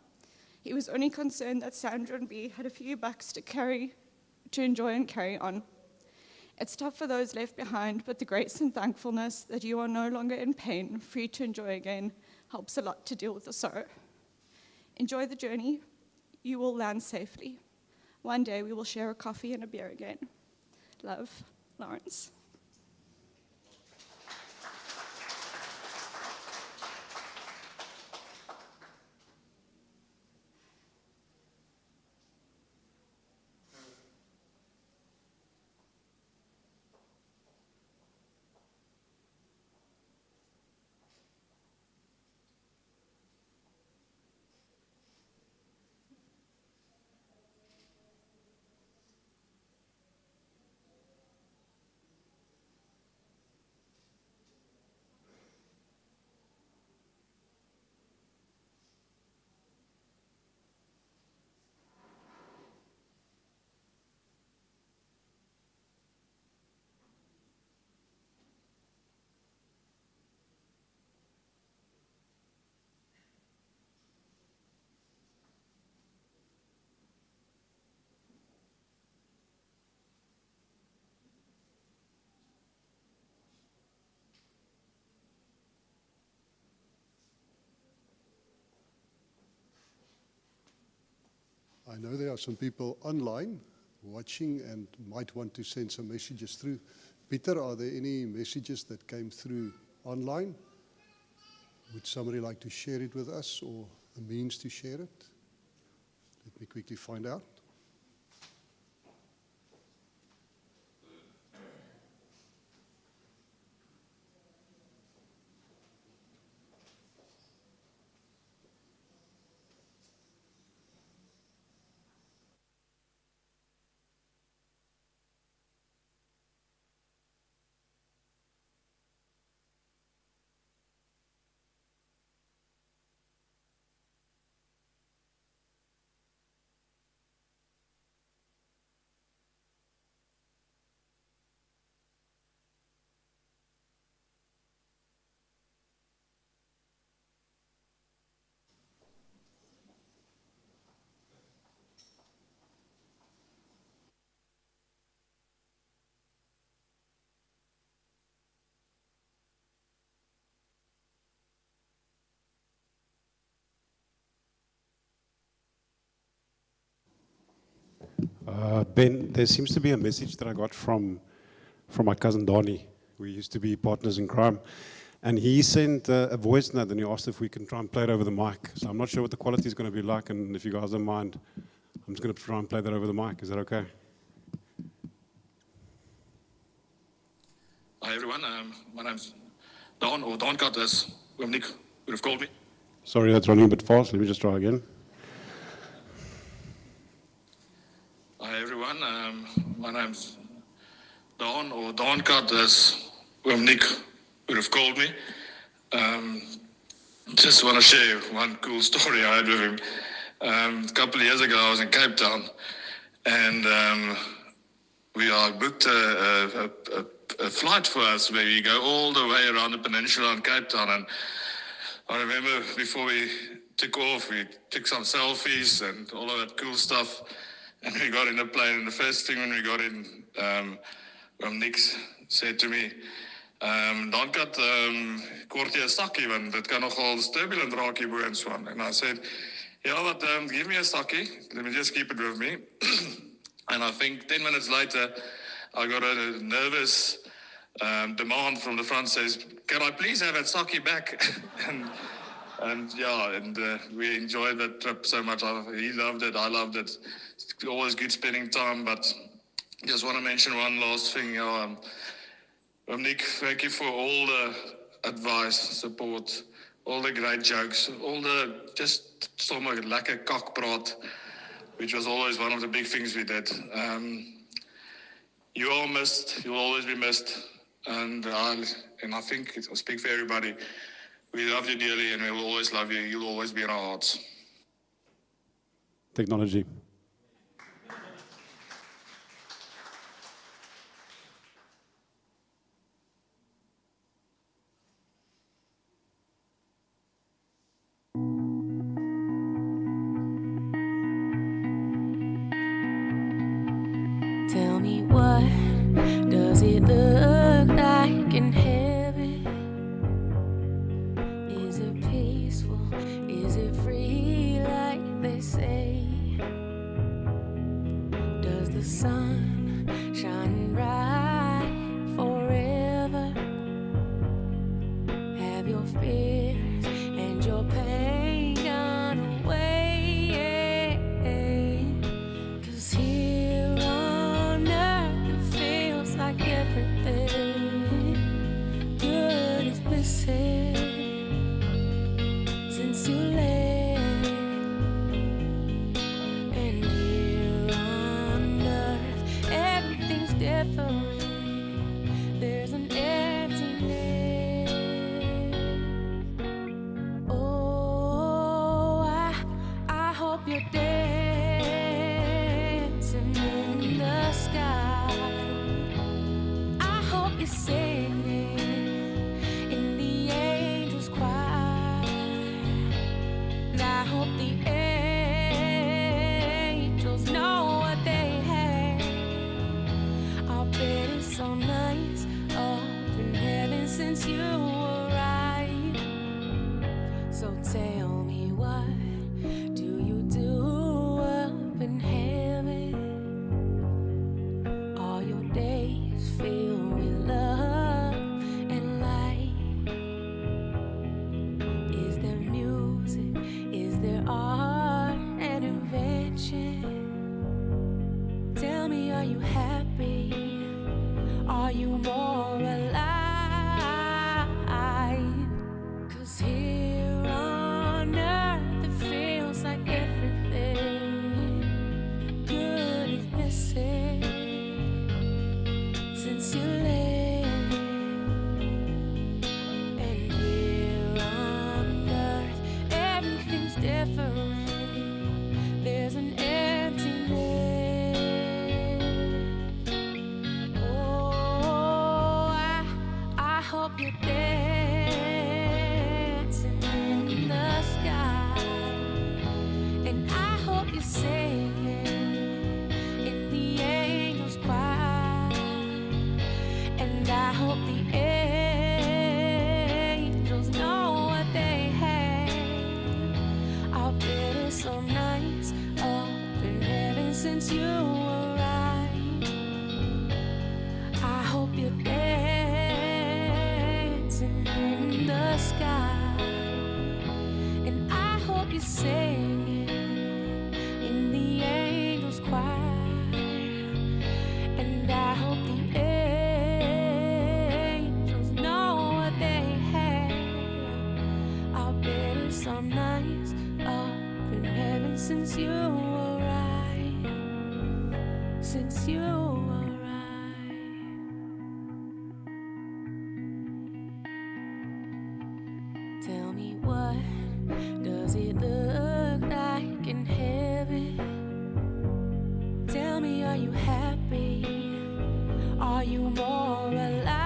He was only concerned that Sandra and B had a few bucks to enjoy and carry on. It's tough for those left behind, but the grace and thankfulness that you are no longer in pain, free to enjoy again, helps a lot to deal with the sorrow. Enjoy the journey. You will land safely. One day we will share a coffee and a beer again. Love, Lawrence. I know there are some people online watching and might want to send some messages through. Peter, are there any messages that came through online? Would somebody like to share it with us or a means to share it? Let me quickly find out. Ben, there seems to be a message that I got from my cousin Donnie. We used to be partners in crime. And he sent a voice note and he asked if we can try and play it over the mic. So I'm not sure what the quality is going to be like, and if you guys don't mind, I'm just going to try and play that over the mic. Is that okay? Hi everyone, my name's Don, or Don Cut as Nick would have called me. Sorry, that's running a bit fast. Let me just try again. Hi everyone, my name's Don, or Don Cut, as Nick would have called me. Just want to share one cool story I had with him. A couple of years ago I was in Cape Town, and we booked a flight for us where we go all the way around the peninsula in Cape Town. And I remember before we took off, we took some selfies and all of that cool stuff. And we got in the plane, and the first thing when we got in, Nick said to me, dan kat kort jy 'n sakkie, want dit kan nogal turbulent raak hier bo en so aan. And I said, yeah, but give me a sakkie, let me just keep it with me. And I think 10 minutes later, I got a nervous demand from the front, says, can I please have that sakkie back? And we enjoyed that trip so much. He loved it, I loved it. It's always good spending time, but just want to mention one last thing. Nick, thank you for all the advice, support, all the great jokes, all the just sommer lekker kakpraat, which was always one of the big things we did. You are missed, you'll always be missed, and I think I'll speak for everybody. We love you dearly, and we will always love you. You'll always be in our hearts. Technology. Tell me, what does it look like in heaven? Is it peaceful? Is it free like they say? Does the sun shine bright forever? Have your fears and your pain gone away? 'Cause here on earth it feels like everything good is missing since you left. And here on earth everything's different. There's an emptiness. Oh, I hope you're dancing in the sky. I hope you're singing in the angels' choir. And I hope the angels know what they have. I'll bet it's so nice up in heaven since you arrived. So tell me, what do you do up in heaven? All your days filled with love and light. Is there music? Is there art and invention? Tell me, are you happy? Are you more alive? 'Cause here on earth it feels like everything good is missing since you left. And here on earth everything's different. There's an emptiness. Oh, I hope you're dancing in the sky. And I hope you're singing in the angels' choir. And I hope the angels know what they have. I'll bet it's so nice up in heaven since you arrived. I hope you're dancing in the sky. And I hope you're singing in the angels' choir. And I hope the angels know what they have. I'll bet it's so nice Tell me, what does it look like in heaven? Tell me, are you happy? Are you more alive?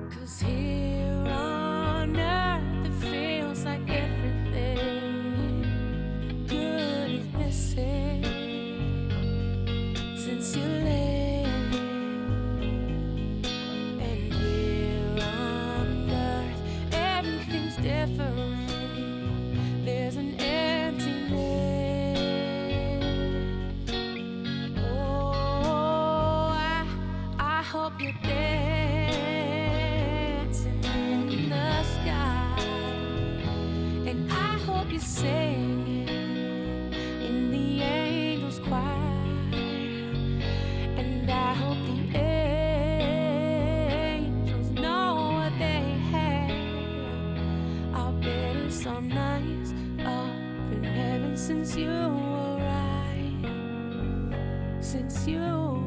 'Cause here on earth it feels like everything good is missing since you left. And here on earth everything's different. There's an emptiness. Oh, I hope you're dancing in the sky, and I hope you're singing in the angels' choir, and I hope the angels know what they have. I'll bet it's so nice up in heaven since you arrived, since you arrived.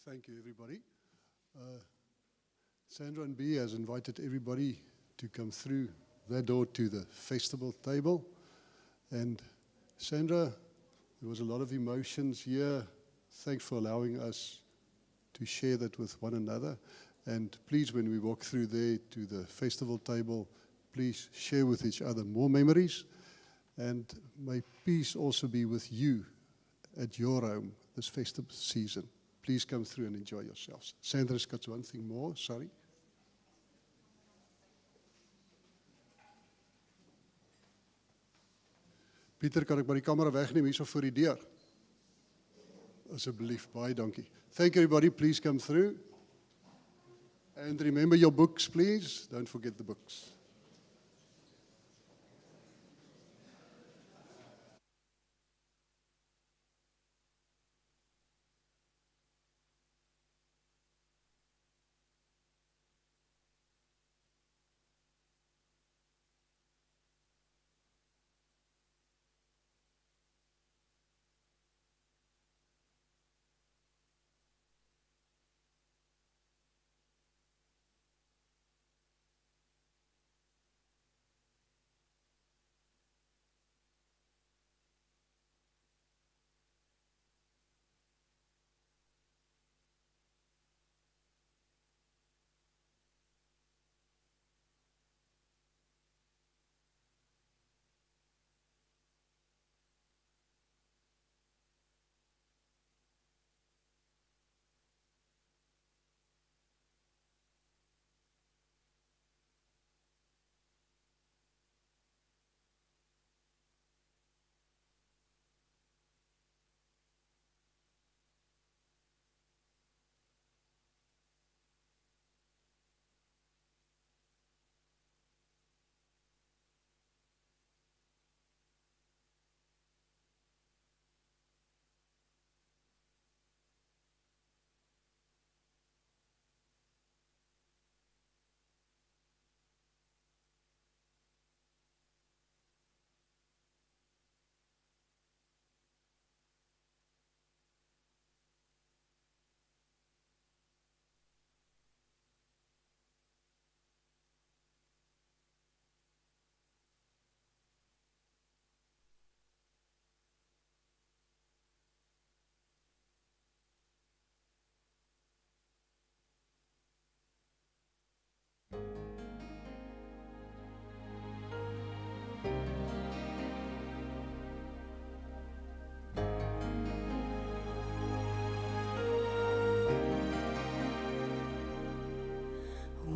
Thank you, everybody. Sandra and B has invited everybody to come through that door to the festival table. And Sandra, there was a lot of emotions here. Thanks for allowing us to share that with one another. And please, when we walk through there to the festival table, please share with each other more memories. And may peace also be with you at your home this festive season. Please come through and enjoy yourselves. Sandra's got one thing more, sorry. Pieter, kan ek maar die kamera wegneem hierso voor die deur? Asseblief, baie dankie. Thank you, everybody. Please come through. And remember your books, please. Don't forget the books.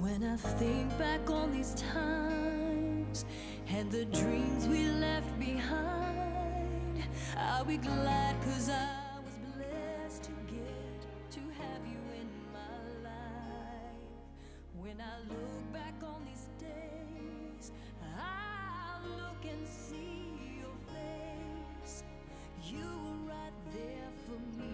When I think back on these times and the dreams we left behind, I'll be glad 'cause I was blessed to get to have you in my life. When I look back on these days, I'll look and see your face. You were right there for me.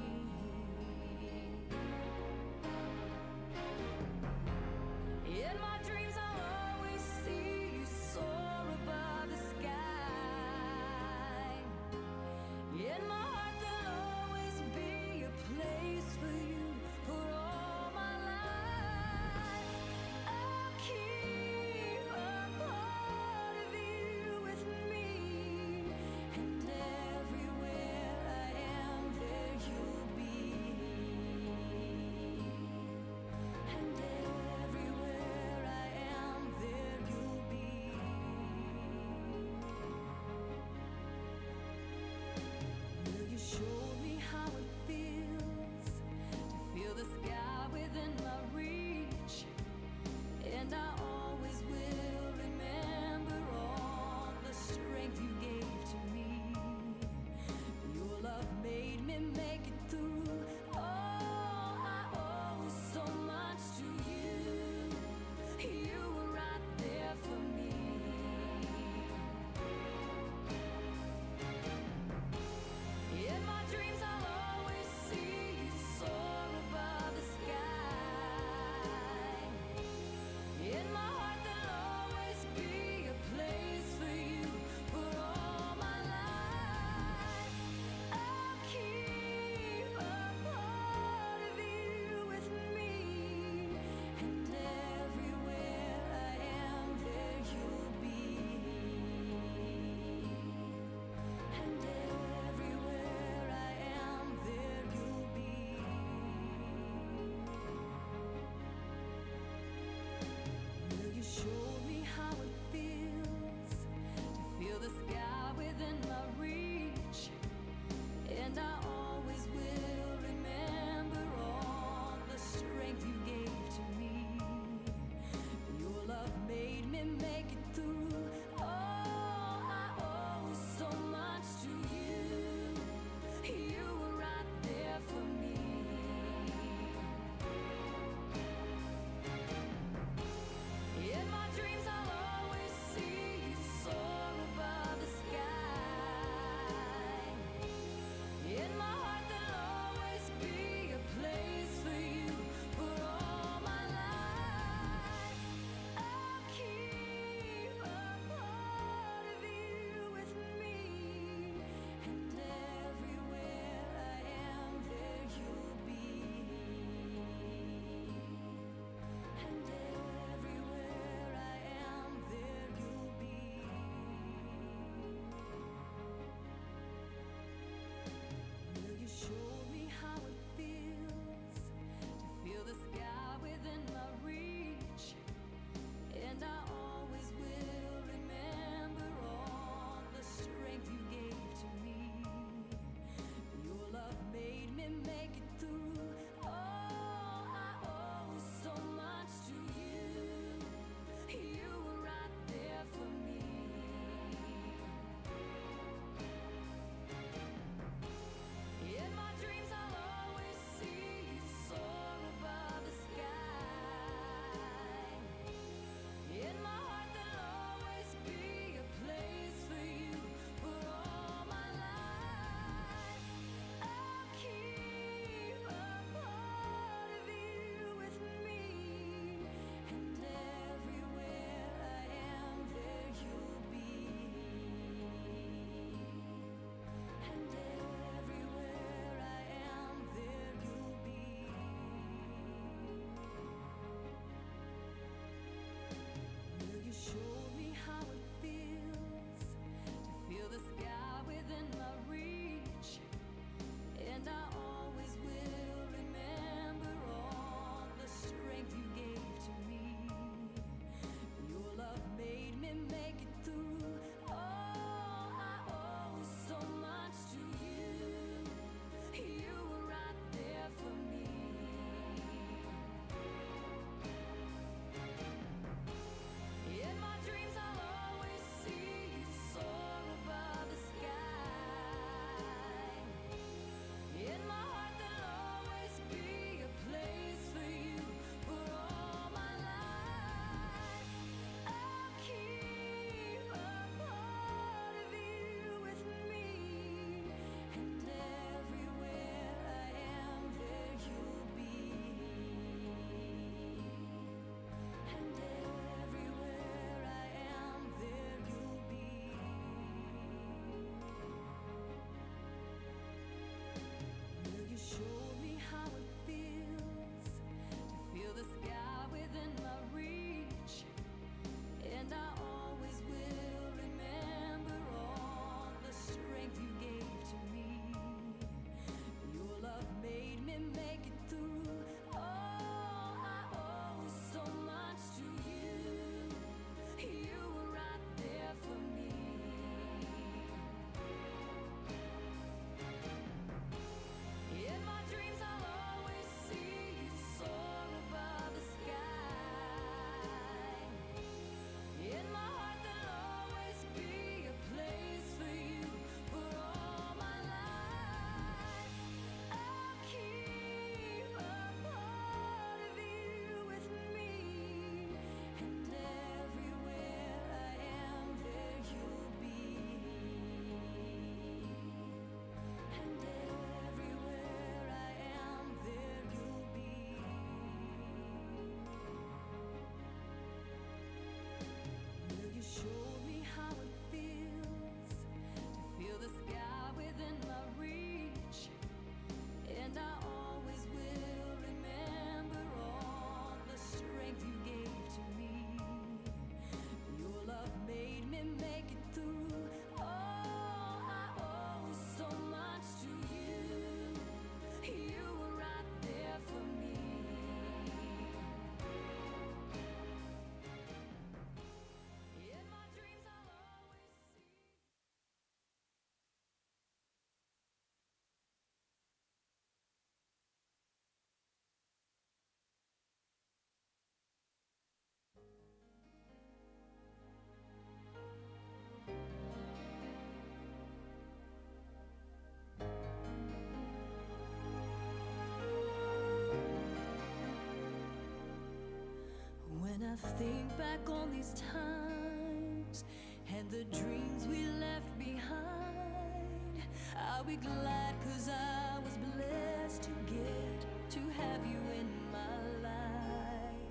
I think back on these times and the dreams we left behind, I'll be glad 'cause I was blessed to get to have you in my life.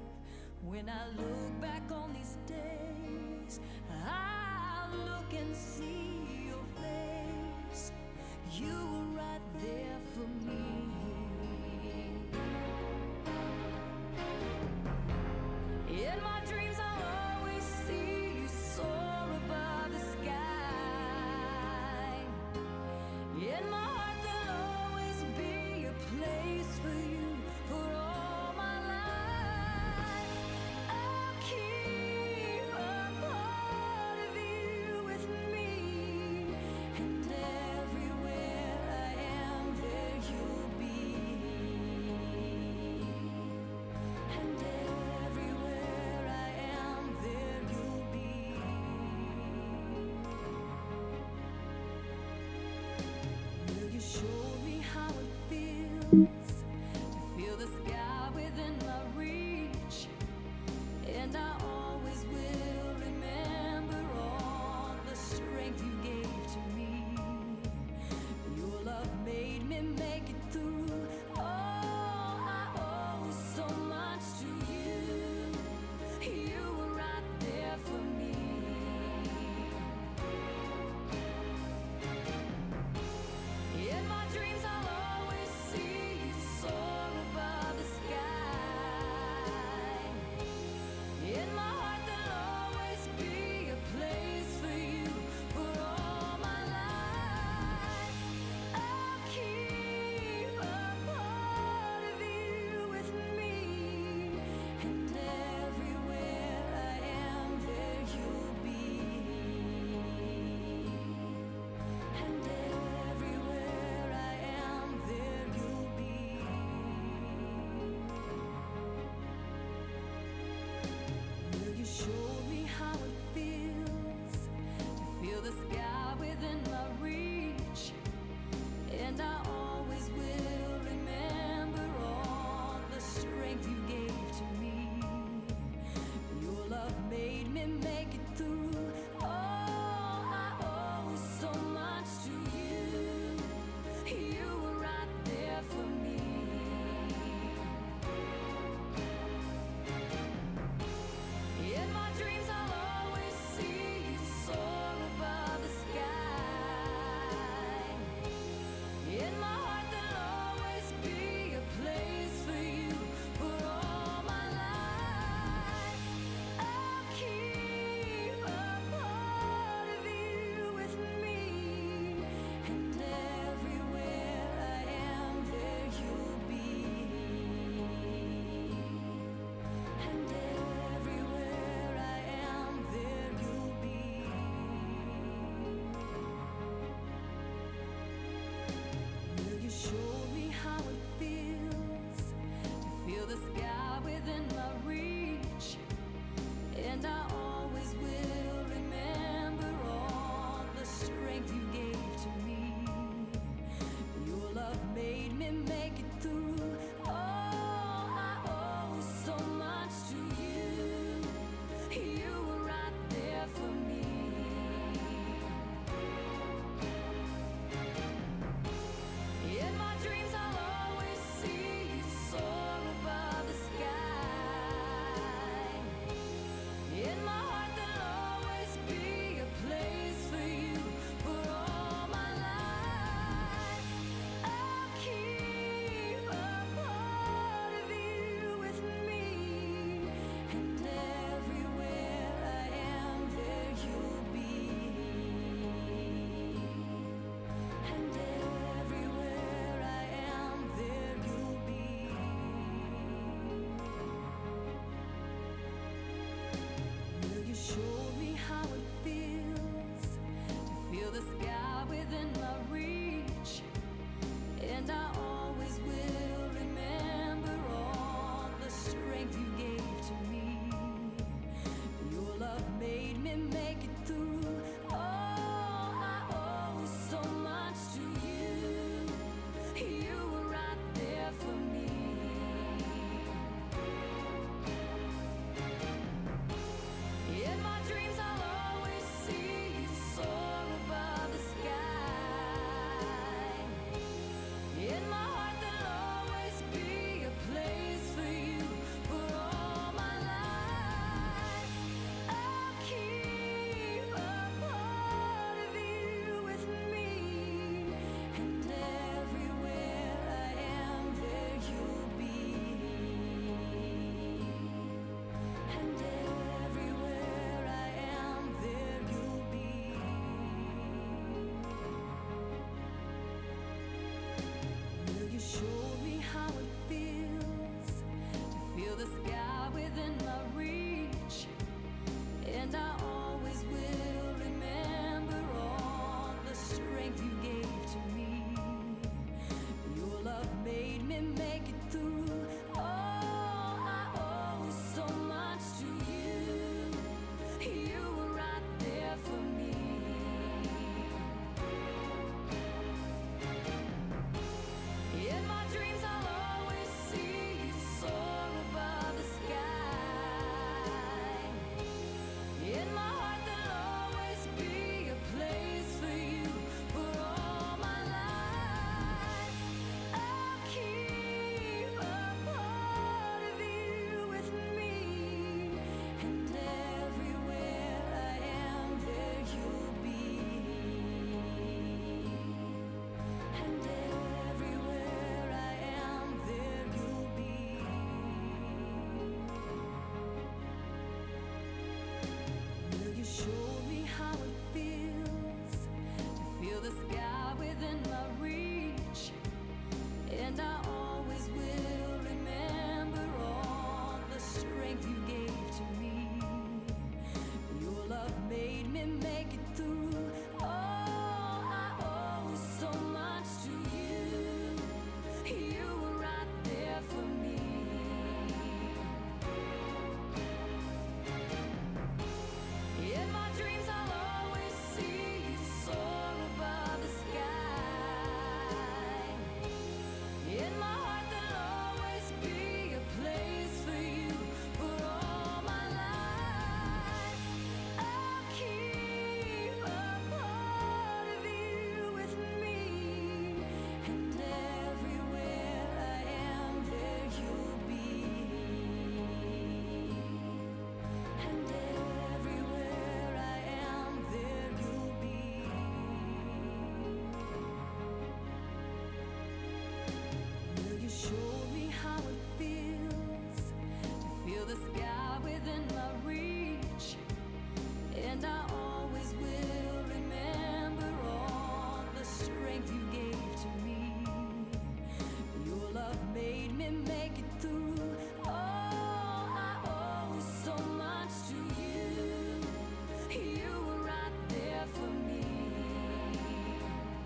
When I look back on these days, I'll look and see your face. You were right there for me. In my dreams I'll always see you soar above the sky. In my heart there'll always be a place for you for all my life. I'll keep a part of you with me, and everywhere I am there you'll be. And everywhere I am there you'll be. Will you show me how it feels to feel the sky within my reach? And I always will remember all the strength you gave to me. Your love made me make it through. Oh, I owe so much to you. You were right there for me. In my dreams I'll always see you soar above the sky. In my heart there'll always be a place for you for all my life. I'll keep a part of you with me, and everywhere I am there you'll be. And everywhere I am there you'll be. Will you show me how it feels to feel the sky within my reach? And I always will remember all the strength you gave to me. Your love made me make it through. Oh, I owe so much to you. You were right there for me. In my dreams I'll always see you soar above the sky. In my heart there'll always be a place for you for all my life. I'll keep a part of you with me, and everywhere I am there you'll be. And everywhere I am there you'll be. Will you show me how it feels to feel the sky within my reach? And I always will remember all the strength you gave to me. Your love made me make it through. Oh, I owe so much to you. You were right there for me. In my dreams I'll always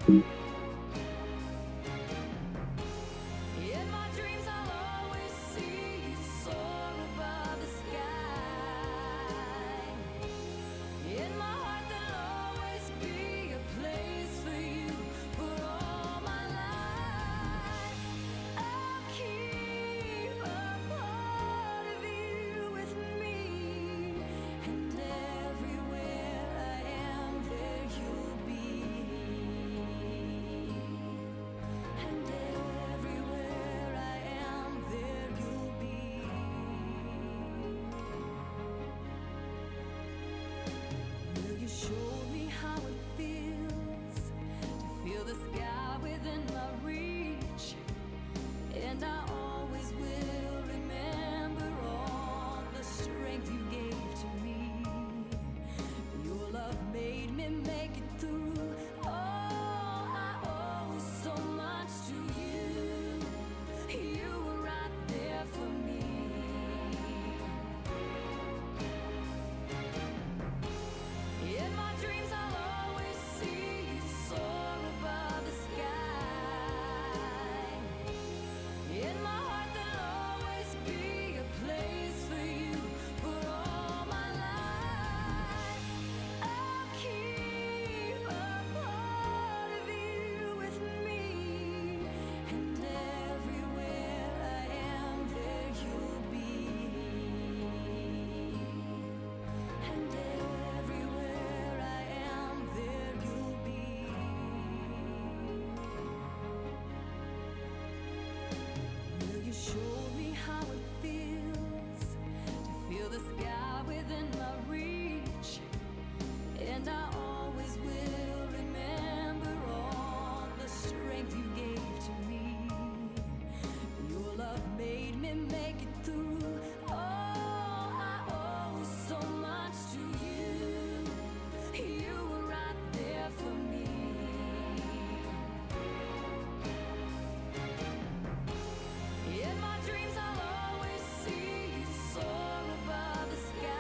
In my dreams, I'll always see you soar above the sky. In my heart, there'll always be a place for you for all my life. I'll keep a part of you with me, and everywhere I am, there you'll be. And everywhere I am, there you'll be. Will you show me how it feels to feel the sky within my reach? And I always will remember all the strength you gave to me. Your love made me make it through. Oh, I owe so much to you. You were right there for me. In my dreams, I'll always see you soar above the sky. In my heart, there'll always be a place for you for all my life. I'll keep a part of you with me, and everywhere I am, there you'll be. And everywhere I am, there you'll be. Will you show me how it feels to feel the sky within my reach? And I always will remember all the strength you gave to me. Your love made me make it through. Oh, I owe so much to you. You were right there for me. In my dreams, I'll always see you soar above the sky.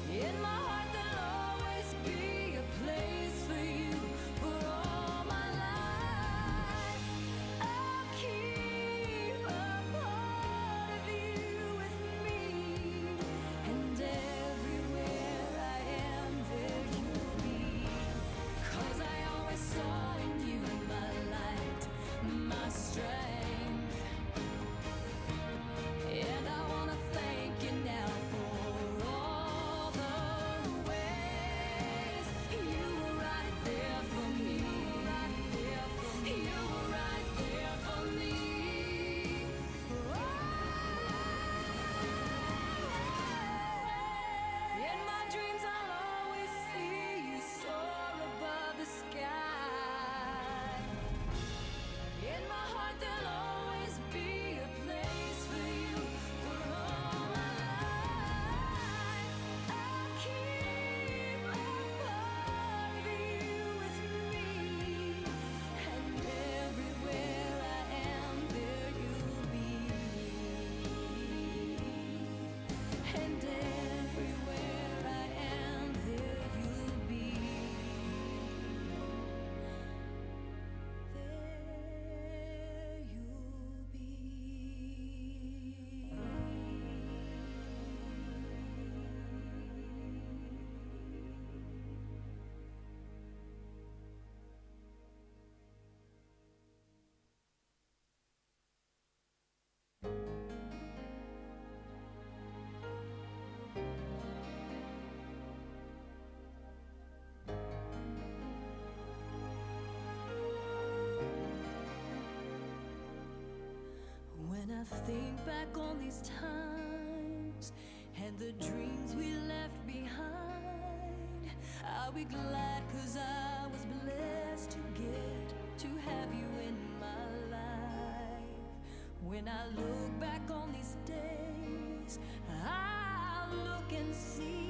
In my heart, there'll always be a place for you for all my life. I'll keep a part of you with me, and everywhere I am, there you'll be. 'Cause I always saw in you my light, my strength. And I wanna thank you now for all the ways you were right there for me. You were right there for me. In my dreams, I'll always see you soar above the sky. In my heart, there'll always be a place for you for all my life. I'll keep a part of you with me, and everywhere I am, there you'll be. And everywhere I am, there you'll be. There you'll be. When I think back on these times and the dreams we left behind, I'll be glad 'cause I was blessed to get to have you in my life. When I look back on these days, I'll look and see